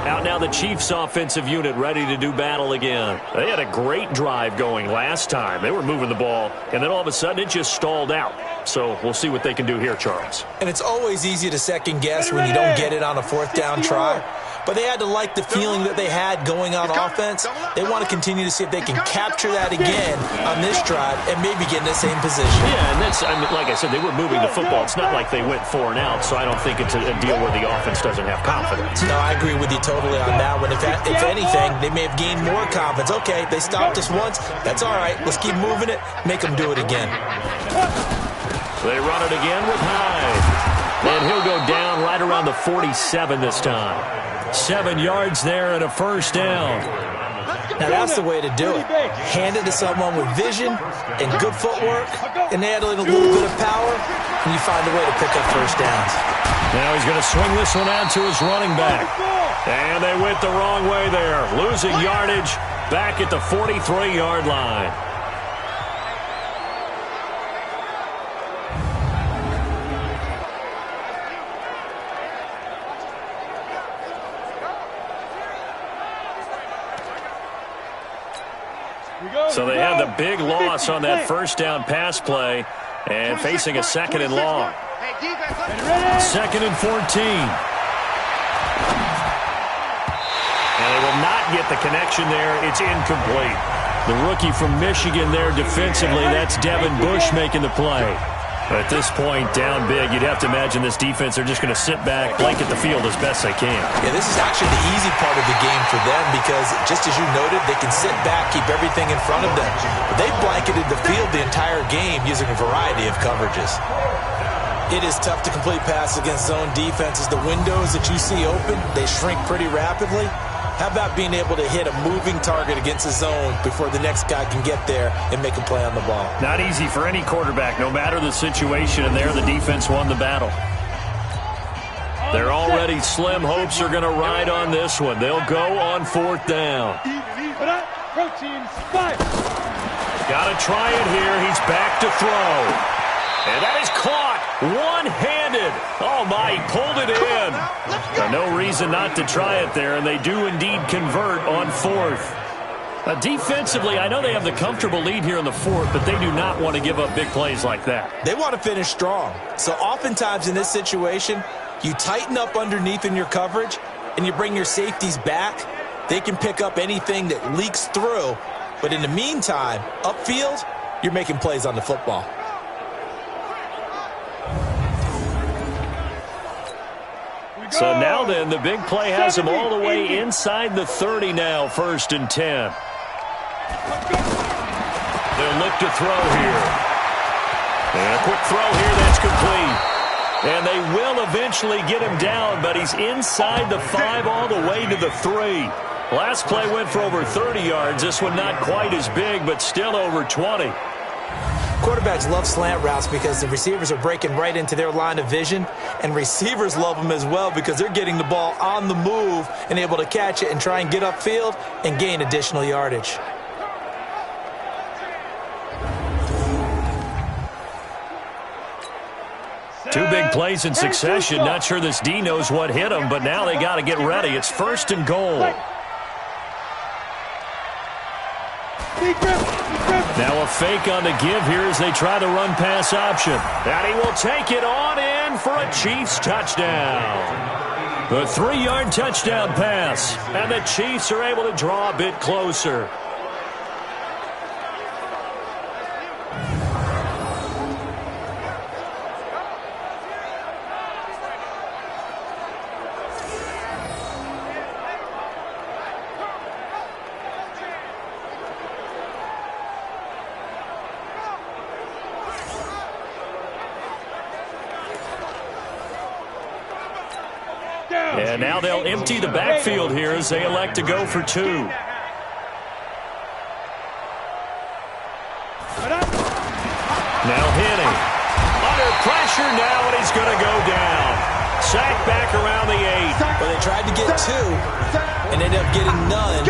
Out now the Chiefs offensive unit ready to do battle again. They had a great drive going last time. They were moving the ball, and then all of a sudden it just stalled out. So we'll see what they can do here, Charles. And it's always easy to second guess when you don't get it on a 4th down try. But they had to like the feeling that they had going on offense. They want to continue to see if they can capture that again on this drive and maybe get in the same position. Yeah, and that's, I mean, like I said, they were moving the football. It's not like they went 4 and out, so I don't think it's a deal where the offense doesn't have confidence. No, I agree with you totally on that one. If anything, they may have gained more confidence. Okay, they stopped us once. That's all right. Let's keep moving it. Make them do it again. They run it again with Hyde. And he'll go down right around the 47 this time. 7 yards there and a 1st down. Now that's the way to do it. Hand it to someone with vision and good footwork, and add a little bit of power, and you find a way to pick up 1st downs. Now he's going to swing this one out to his running back. And they went the wrong way there. Losing yardage back at the 43-yard line. So they had the big loss on that 1st down pass play and facing a 2nd and long. 2nd and 14. And they will not get the connection there. It's incomplete. The rookie from Michigan there defensively, that's Devin Bush making the play. At this point, down big, you'd have to imagine this defense, they're just going to sit back, blanket the field as best they can. Yeah, this is actually the easy part of the game for them because, just as you noted, they can sit back, keep everything in front of them. But they've blanketed the field the entire game using a variety of coverages. It is tough to complete passes against zone defenses. The windows that you see open, they shrink pretty rapidly. How about being able to hit a moving target against the zone before the next guy can get there and make a play on the ball? Not easy for any quarterback, no matter the situation, and there the defense won the battle. Their already slim hopes are going to ride on this one. They'll go on 4th down. Got to try it here. He's back to throw. And that is caught One-handed. Oh, my, he pulled it in. No reason not to try it there, and they do indeed convert on fourth. Defensively, I know they have the comfortable lead here in the fourth, but they do not want to give up big plays like that. They want to finish strong. So oftentimes in this situation, you tighten up underneath in your coverage, and you bring your safeties back. They can pick up anything that leaks through. But in the meantime, upfield, you're making plays on the football. So now then, the big play has him all the way inside the 30 now, 1st and 10. They'll look to throw here. And a quick throw here, that's complete. And they will eventually get him down, but he's inside the 5 all the way to the 3. Last play went for over 30 yards. This one not quite as big, but still over 20. Quarterbacks love slant routes because the receivers are breaking right into their line of vision, and receivers love them as well because they're getting the ball on the move and able to catch it and try and get upfield and gain additional yardage. Two big plays in succession. Not sure this D knows what hit him, but now they got to get ready. It's 1st and goal. Now a fake on the give here as they try the run-pass option. And he will take it on in for a Chiefs touchdown. The 3-yard touchdown pass. And the Chiefs are able to draw a bit closer. And now they'll empty the backfield here as they elect to go for 2. Now Henning. Under pressure now, and he's going to go down. Sack back around the 8. Well, they tried to get 2 and ended up getting none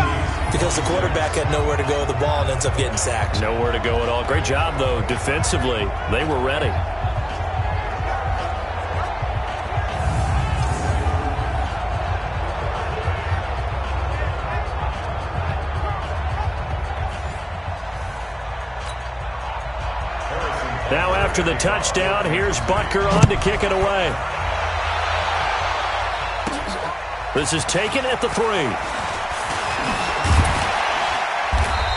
because the quarterback had nowhere to go with the ball and ends up getting sacked. Nowhere to go at all. Great job, though, defensively. They were ready. Now after the touchdown, here's Butker on to kick it away. This is taken at the 3.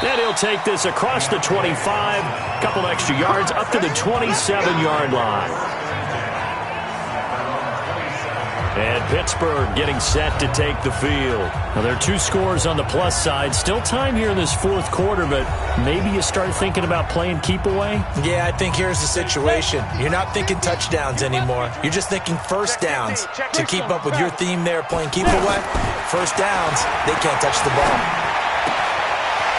And he'll take this across the 25, a couple extra yards, up to the 27-yard line. And Pittsburgh getting set to take the field. Now, there are 2 scores on the plus side. Still time here in this 4th quarter, but maybe you start thinking about playing keep away? Yeah, I think here's the situation. You're not thinking touchdowns anymore. You're just thinking first downs. To keep up with your theme there, playing keep away, first downs, they can't touch the ball.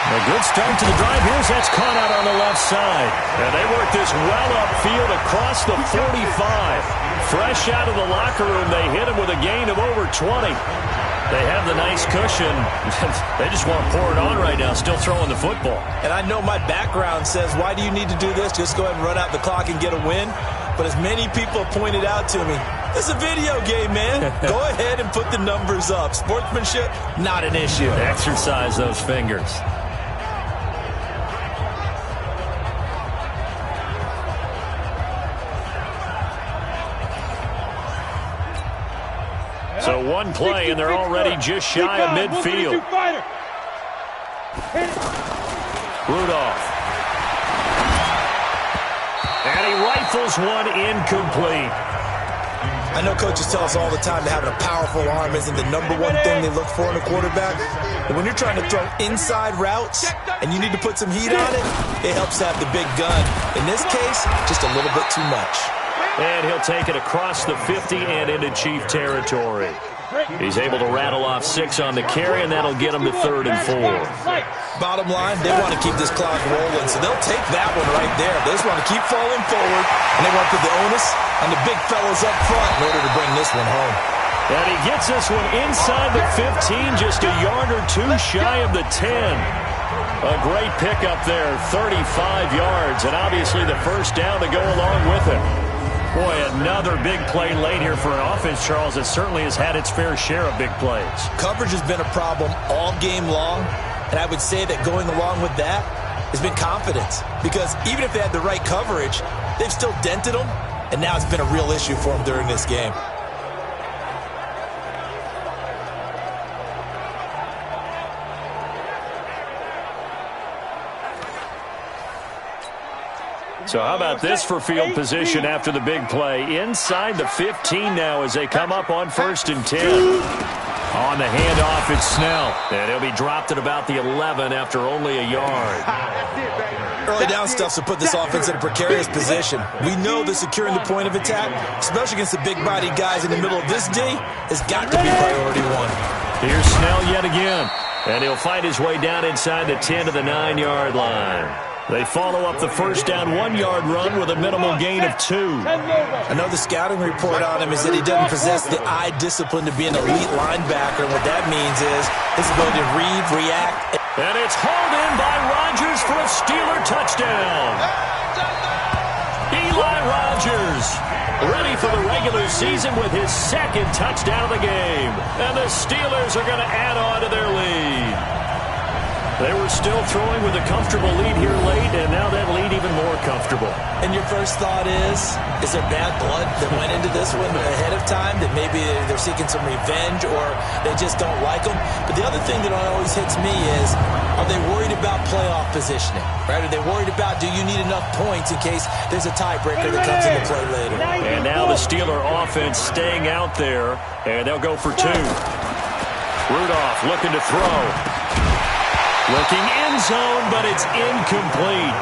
A good start to the drive. Here's that's caught out on the left side. And they work this well upfield across the 45. Fresh out of the locker room, they hit him with a gain of over 20. They have the nice cushion. They just want to pour it on right now, still throwing the football. And I know my background says, why do you need to do this? Just go ahead and run out the clock and get a win. But as many people pointed out to me, it's a video game, man. Go ahead and put the numbers up. Sportsmanship, not an issue. Exercise those fingers. So one play, and they're already just shy of midfield. Rudolph. And he rifles one incomplete. I know coaches tell us all the time that having a powerful arm isn't the #1 thing they look for in a quarterback. But when you're trying to throw inside routes and you need to put some heat on it, it helps to have the big gun. In this case, just a little bit too much. And he'll take it across the 50 and into Chief territory. He's able to rattle off 6 on the carry, and that'll get him to 3rd and 4. Bottom line, they want to keep this clock rolling, so they'll take that one right there. They just want to keep falling forward, and they want to put the onus on the big fellas up front in order to bring this one home. And he gets this one inside the 15, just a yard or 2 shy of the 10. A great pickup there, 35 yards, and obviously the first down to go along with it. Boy, another big play late here for an offense, Charles, that certainly has had its fair share of big plays. Coverage has been a problem all game long, and I would say that going along with that has been confidence. Because even if they had the right coverage, they've still dented them, and now it's been a real issue for them during this game. So how about this for field position after the big play? Inside the 15 now as they come up on 1st and 10. On the handoff, it's Snell. And he'll be dropped at about the 11 after only a yard. Early down stuff to put this offense in a precarious position. We know that securing the point of attack, especially against the big-bodied guys in the middle of this D, has got to be priority one. Here's Snell yet again. And he'll fight his way down inside the 10 to the 9-yard line. They follow up the first down 1-yard run with a minimal gain of 2. I know the scouting report on him is that he doesn't possess the eye discipline to be an elite linebacker. And what that means is his ability to read, react. And it's hauled in by Rodgers for a Steeler touchdown. Eli Rodgers ready for the regular season with his 2nd touchdown of the game. And the Steelers are going to add on to their lead. They were still throwing with a comfortable lead here late, and now that lead even more comfortable. And your first thought is there bad blood that went into this one ahead of time, that maybe they're seeking some revenge or they just don't like them? But the other thing that always hits me is, are they worried about playoff positioning? Right? Are they worried about, do you need enough points in case there's a tiebreaker that comes into play later? And now the Steeler offense staying out there, and they'll go for 2. Rudolph looking to throw. Looking end zone, but it's incomplete.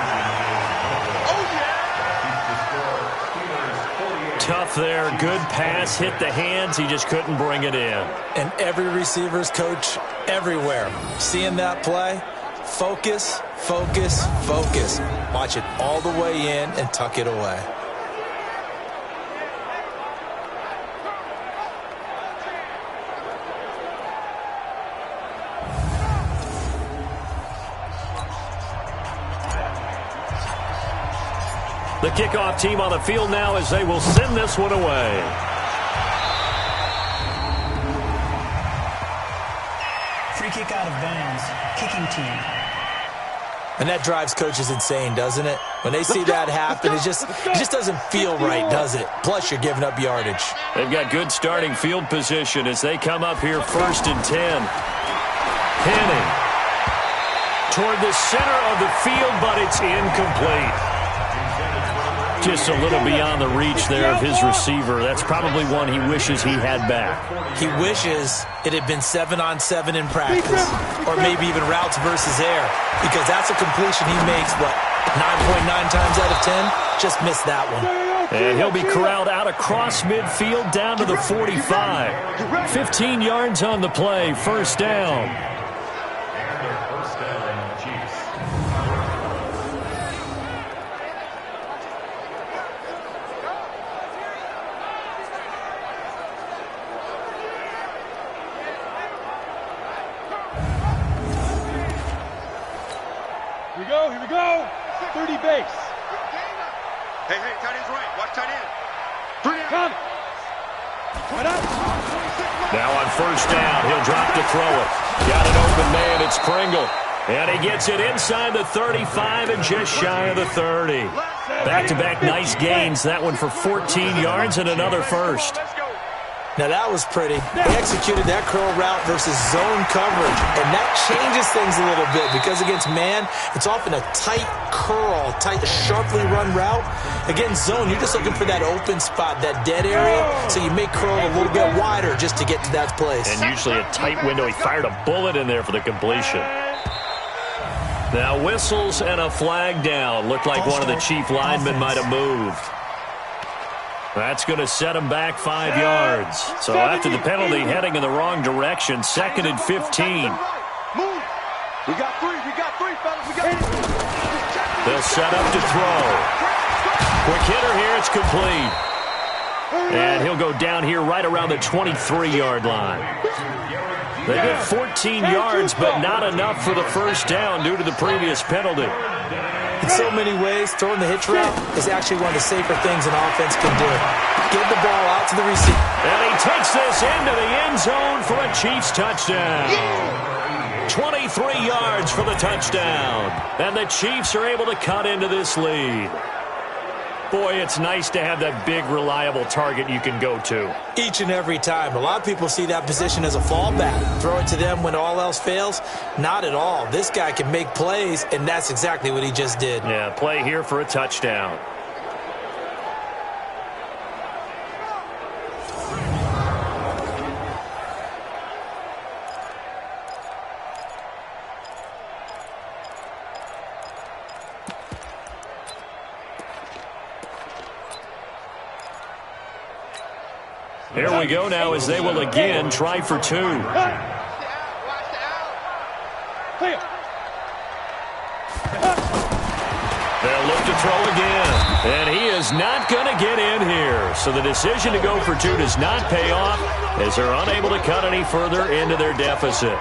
Tough there. Good pass. Hit the hands. He just couldn't bring it in. And every receiver's coach everywhere, seeing that play, focus, focus, focus. Watch it all the way in and tuck it away. The kickoff team on the field now as they will send this one away. Free kick out of bounds. Kicking team. And that drives coaches insane, doesn't it? When they see that happen, it just doesn't feel right, does it? Plus, you're giving up yardage. They've got good starting field position as they come up here 1st and 10. Penning toward the center of the field, but it's incomplete. Just a little beyond the reach there of his receiver. That's probably one he wishes he had back. He wishes it had been 7-on-7 in practice, or maybe even routes versus air, because that's a completion he makes, 9.9 times out of 10? Just missed that one. And he'll be corralled out across midfield down to the 45. 15 yards on the play, 1st down. Here we go. 30 base. Hey, tight end's right. Watch tight end. 3 down. Come. Right up. Now on 1st down, he'll drop to throw it. Got an open man, it's Pringle. And he gets it inside the 35 and just shy of the 30. Back-to-back nice gains. That one for 14 yards and another first. Now that was pretty. He executed that curl route versus zone coverage, and that changes things a little bit because against man, it's often a tight curl, tight, sharply run route. Against zone, you're just looking for that open spot, that dead area, so you may curl a little bit wider just to get to that place. And usually a tight window. He fired a bullet in there for the completion. Now whistles and a flag down. Looked like one of the chief linemen might have moved. That's going to set him back 5 yards. So after the penalty, heading in the wrong direction, 2nd and 15. Move. We got 3, fellas. We got 3. They'll set up to throw. Quick hitter here, it's complete. And he'll go down here right around the 23-yard line. They get 14 yards, but not enough for the 1st down due to the previous penalty. In so many ways, throwing the hitch route is actually one of the safer things an offense can do. Get the ball out to the receiver. And he takes this into the end zone for a Chiefs touchdown. 23 yards for the touchdown. And the Chiefs are able to cut into this lead. Boy, it's nice to have that big, reliable target you can go to. Each and every time. A lot of people see that position as a fallback. Throw it to them when all else fails. Not at all. This guy can make plays, and that's exactly what he just did. Yeah, play here for a touchdown. Here we go now as they will again try for two. They'll look to throw again. And he is not going to get in here. So the decision to go for two does not pay off as they're unable to cut any further into their deficit.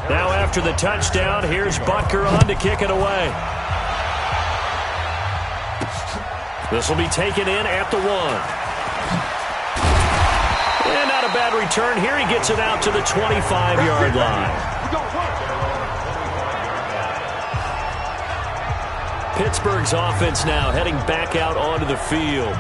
Now after the touchdown, here's Butker on to kick it away. This will be taken in at the 1. And not a bad return. Here he gets it out to the 25-yard line. Pittsburgh's offense now heading back out onto the field.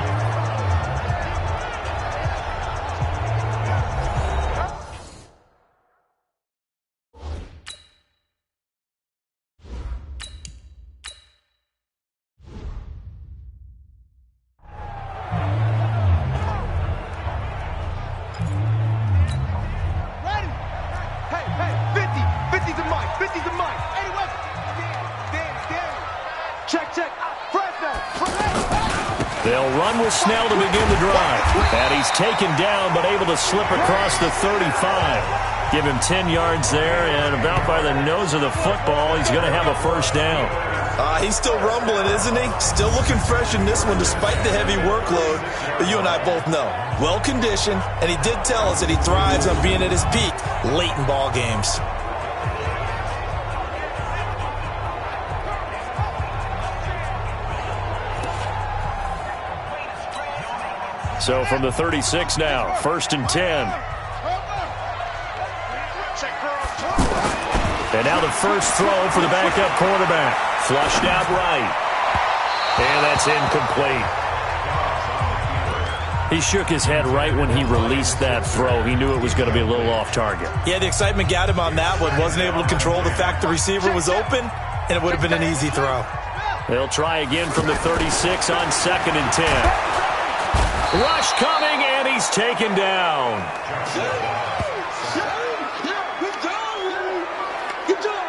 They'll run with Snell to begin the drive. And he's taken down, but able to slip across the 35. Give him 10 yards there, and about by the nose of the football, he's going to have a first down. He's still rumbling, isn't he? Still looking fresh in this one despite the heavy workload. But you and I both know, well-conditioned, and he did tell us that he thrives on being at his peak late in ball games. So from the 36 now, 1st and 10. And now the first throw for the backup quarterback. Flushed out right. And that's incomplete. He shook his head right when he released that throw. He knew it was going to be a little off target. Yeah, the excitement got him on that one. Wasn't able to control the fact the receiver was open, and it would have been an easy throw. They'll try again from the 36 on 2nd and 10. Rush coming, and he's taken down.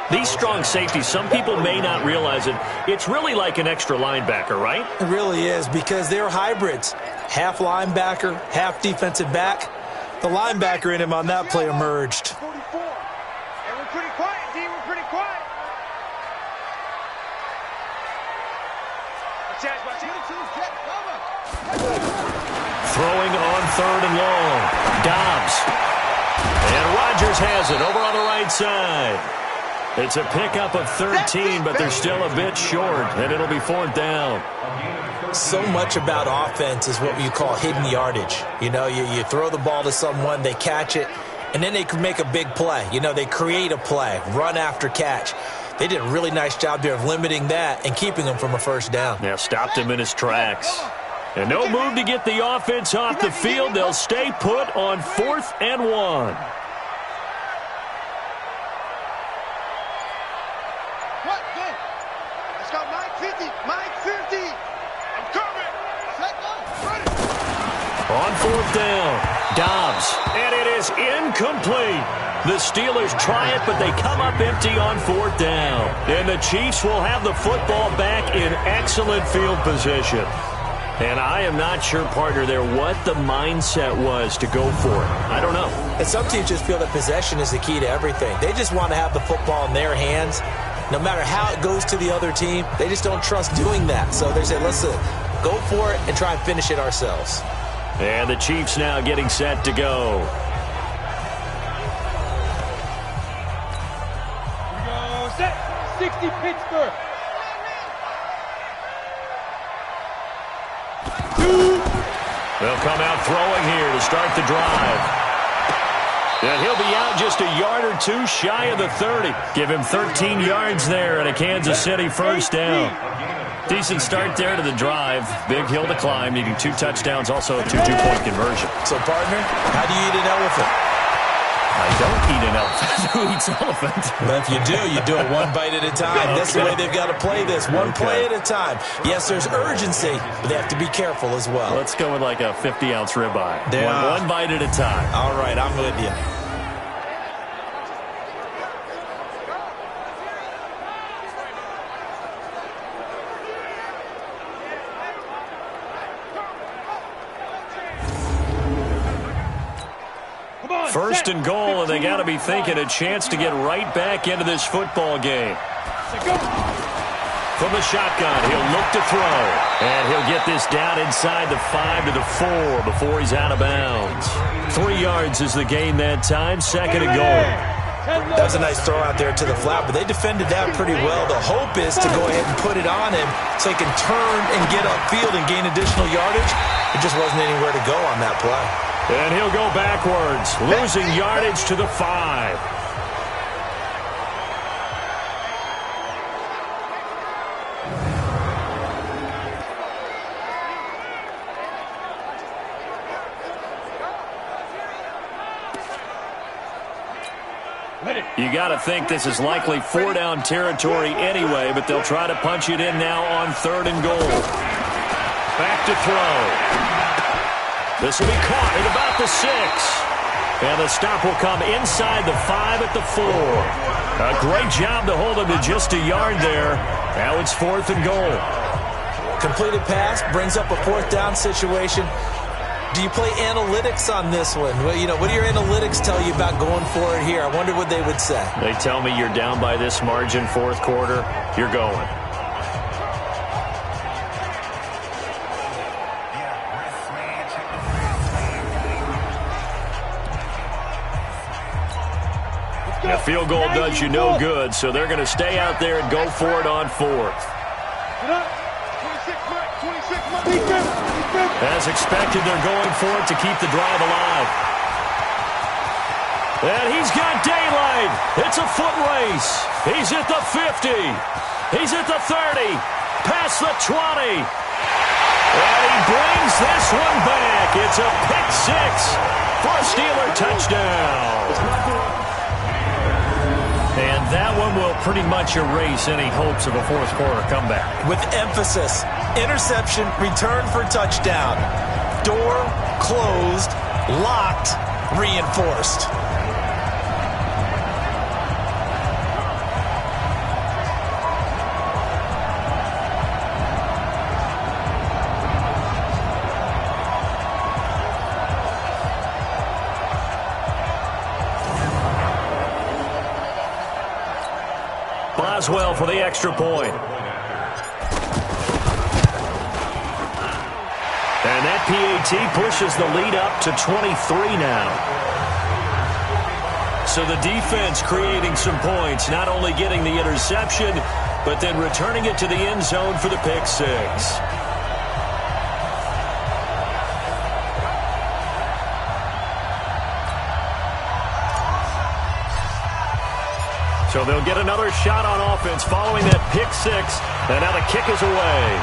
These strong safeties, some people may not realize it. It's really like an extra linebacker, right? It really is, because they're hybrids. Half linebacker, half defensive back. The linebacker in him on that play emerged. And we're pretty quiet, D. We're pretty quiet. Throwing on 3rd and long. Dobbs. And Rodgers has it over on the right side. It's a pickup of 13, but they're still a bit short, and it'll be 4th down. So much about offense is what you call hidden yardage. You know, you throw the ball to someone, they catch it, and then they can make a big play. You know, they create a play, run after catch. They did a really nice job there of limiting that and keeping him from a first down. Yeah, stopped him in his tracks. And no move to get the offense off the field. They'll stay put on 4th and 1. What? Go. Let's go, Mike 50. Mike 50. I'm coming. Ready. On 4th down, Dobbs. And it is incomplete. The Steelers try it, but they come up empty on 4th down. And the Chiefs will have the football back in excellent field position. And I am not sure, partner, there what the mindset was to go for it. I don't know. And some teams just feel that possession is the key to everything. They just want to have the football in their hands no matter how it goes to the other team, they just don't trust doing that. So they say, let's go for it and try and finish it ourselves. And the Chiefs now getting set to go. Here we go. Set. 60 Pittsburgh. 2. They'll come out throwing here to start the drive. And he'll be out just a yard or two shy of the 30. Give him 13 yards there and a Kansas City first down. Decent start there to the drive. Big hill to climb, needing 2 touchdowns, also a 2-point conversion. So, partner, how do you eat an elephant? I don't eat an elephant. Who eats elephant? But if you do it one bite at a time. That's the way they've got to play this. One play at a time. Yes, there's urgency, but they have to be careful as well. Let's go with like a 50-ounce ribeye. One bite at a time. All right, I'm with you. First and goal, and they got to be thinking a chance to get right back into this football game. From the shotgun, he'll look to throw, and he'll get this down inside the 5 to the 4 before he's out of bounds. 3 yards is the gain that time, second and goal. That was a nice throw out there to the flat, but they defended that pretty well. The hope is to go ahead and put it on him so he can turn and get upfield and gain additional yardage. There just wasn't anywhere to go on that play. And he'll go backwards, losing yardage to the 5. You got to think this is likely 4-down territory anyway, but they'll try to punch it in now on 3rd and goal. Back to throw. This will be caught at about the 6. And the stop will come inside the 5 at the 4. A great job to hold him to just a yard there. Now it's 4th and goal. Completed pass brings up a 4th down situation. Do you play analytics on this one? Well, what do your analytics tell you about going for it here? I wonder what they would say. They tell me you're down by this margin 4th quarter. You're going. The field goal does you no good, so they're going to stay out there and go for it on 4th. As expected, they're going for it to keep the drive alive. And he's got daylight. It's a foot race. He's at the 50. He's at the 30. Past the 20. And he brings this one back. It's a pick 6 for a Steeler touchdown. And that one will pretty much erase any hopes of a 4th quarter comeback. With emphasis, interception, return for touchdown. Door closed, locked, reinforced. Boswell for the extra point. And that PAT pushes the lead up to 23 now. So the defense creating some points, not only getting the interception, but then returning it to the end zone for the pick 6. So they'll get another shot on offense following that pick 6. And now the kick is away.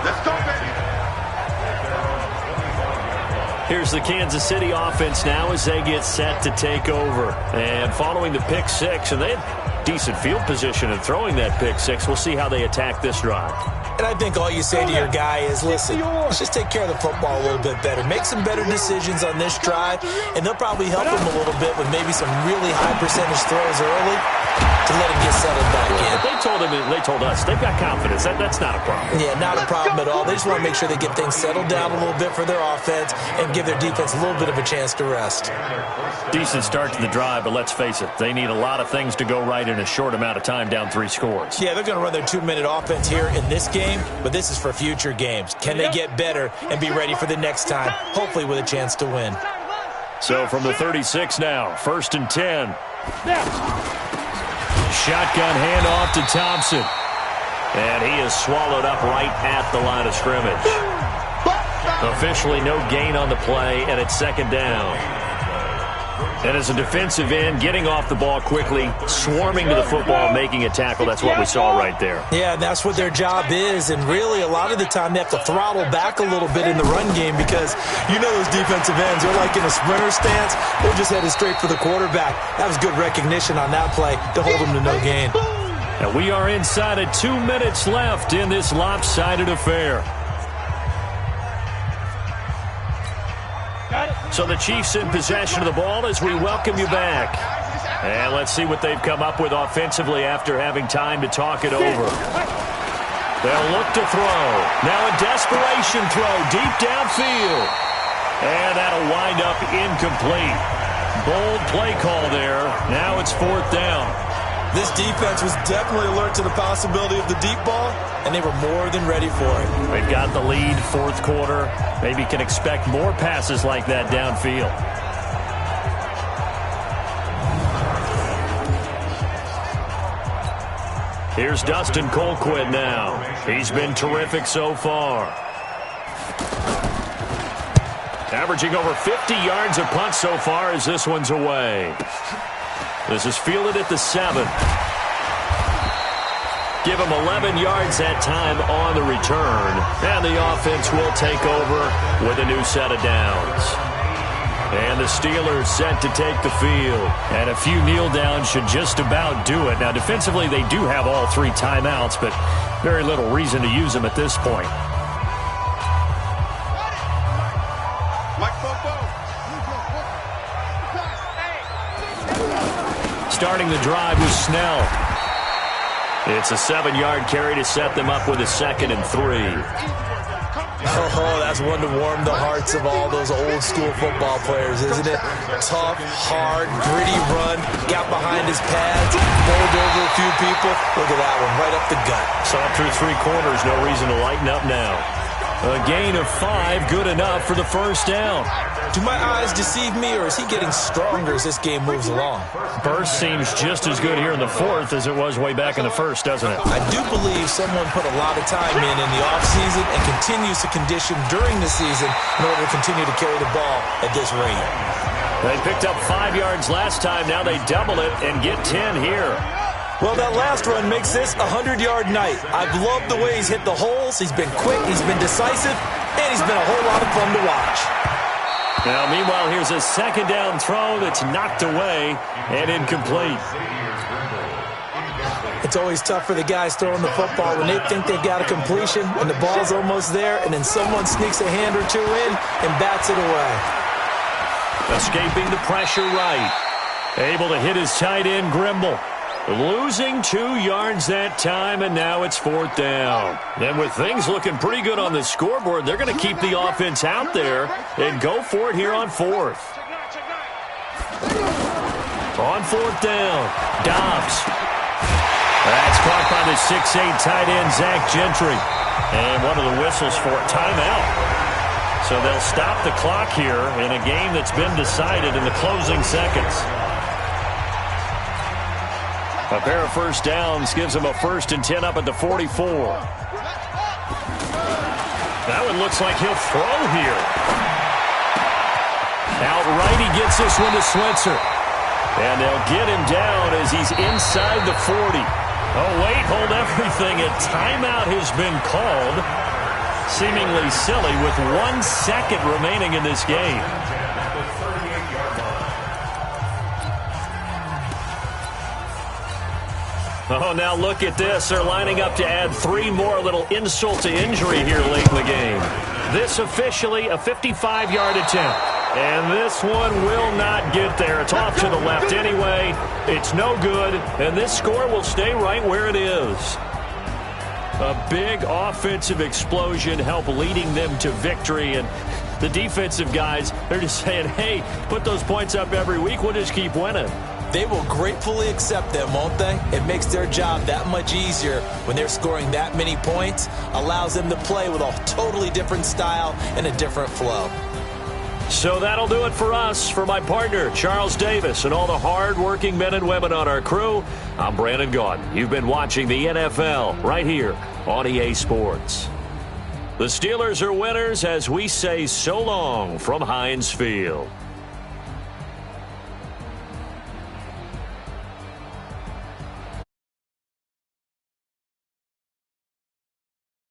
Let's go, baby. Here's the Kansas City offense now as they get set to take over. And following the pick 6, and they had decent field position in throwing that pick 6. We'll see how they attack this drive. And I think all you say to your guy is, listen, let's just take care of the football a little bit better. Make some better decisions on this drive, and they'll probably help him a little bit with maybe some really high percentage throws early. to let him get settled back in. They told us they've got confidence. That's not a problem. Yeah, not a problem at all. They just want to make sure they get things settled down a little bit for their offense and give their defense a little bit of a chance to rest. Decent start to the drive, but let's face it, they need a lot of things to go right in a short amount of time, down 3 scores. Yeah, they're going to run their 2-minute offense here in this game, but this is for future games. Can they get better and be ready for the next time, hopefully with a chance to win? So from the 36 now, 1st and 10. Shotgun handoff to Thompson. And he is swallowed up right at the line of scrimmage. Officially no gain on the play, and it's 2nd down. And as a defensive end, getting off the ball quickly, swarming to the football, making a tackle, that's what we saw right there. Yeah, that's what their job is, and really a lot of the time they have to throttle back a little bit in the run game because you know those defensive ends, they're like in a sprinter stance. They're just headed straight for the quarterback. That was good recognition on that play to hold them to no gain. And we are inside of 2 minutes left in this lopsided affair. So the Chiefs in possession of the ball as we welcome you back. And let's see what they've come up with offensively after having time to talk it over. They'll look to throw. Now a desperation throw deep downfield. And that'll wind up incomplete. Bold play call there. Now it's 4th down. This defense was definitely alert to the possibility of the deep ball, and they were more than ready for it. They've got the lead, 4th quarter. Maybe can expect more passes like that downfield. Here's Dustin Colquitt now. He's been terrific so far. Averaging over 50 yards a punt so far as this one's away. This is fielded at the 7. Give him 11 yards that time on the return. And the offense will take over with a new set of downs. And the Steelers set to take the field. And a few kneel downs should just about do it. Now, defensively, they do have all 3 timeouts, but very little reason to use them at this point. Starting the drive with Snell. It's a 7-yard carry to set them up with a 2nd and 3. Oh, that's one to warm the hearts of all those old school football players, isn't it? Tough, hard, gritty run, got behind his pads, bowled over a few people. Look at that one, right up the gut. Saw it through 3 quarters, no reason to lighten up now. A gain of 5, good enough for the 1st down. Do my eyes deceive me, or is he getting stronger as this game moves along? Burst seems just as good here in the 4th as it was way back in the 1st, doesn't it? I do believe someone put a lot of time in the offseason and continues to condition during the season in order to continue to carry the ball at this rate. They picked up 5 yards last time. Now they double it and get 10 here. Well, that last run makes this a 100-yard night. I've loved the way he's hit the holes. He's been quick, he's been decisive, and he's been a whole lot of fun to watch. Now, meanwhile, here's a 2nd down throw that's knocked away and incomplete. It's always tough for the guys throwing the football when they think they've got a completion and the ball's almost there, and then someone sneaks a hand or 2 in and bats it away. Escaping the pressure right. Able to hit his tight end, Grimble. Losing 2 yards that time, and now it's 4th down. And with things looking pretty good on the scoreboard, they're going to keep the offense out there and go for it here on 4th. On 4th down, Dobbs. That's caught by the 6'8" tight end, Zach Gentry. And one of the whistles for a timeout. So they'll stop the clock here in a game that's been decided in the closing seconds. A pair of 1st downs gives them a 1st and 10 up at the 44. That one looks like he'll throw here. Outright, he gets this one to Switzer. And they'll get him down as he's inside the 40. Oh, wait, hold everything. A timeout has been called. Seemingly silly with 1 second remaining in this game. Oh, now look at this. They're lining up to add 3 more, a little insult to injury here late in the game. This officially a 55-yard attempt. And this one will not get there. It's off to the left anyway. It's no good, and this score will stay right where it is. A big offensive explosion helped leading them to victory, and the defensive guys, they're just saying, hey, put those points up every week. We'll just keep winning. They will gratefully accept them, won't they? It makes their job that much easier when they're scoring that many points. Allows them to play with a totally different style and a different flow. So that'll do it for us. For my partner, Charles Davis, and all the hard-working men and women on our crew, I'm Brandon Gaudin. You've been watching the NFL right here on EA Sports. The Steelers are winners as we say so long from Heinz Field.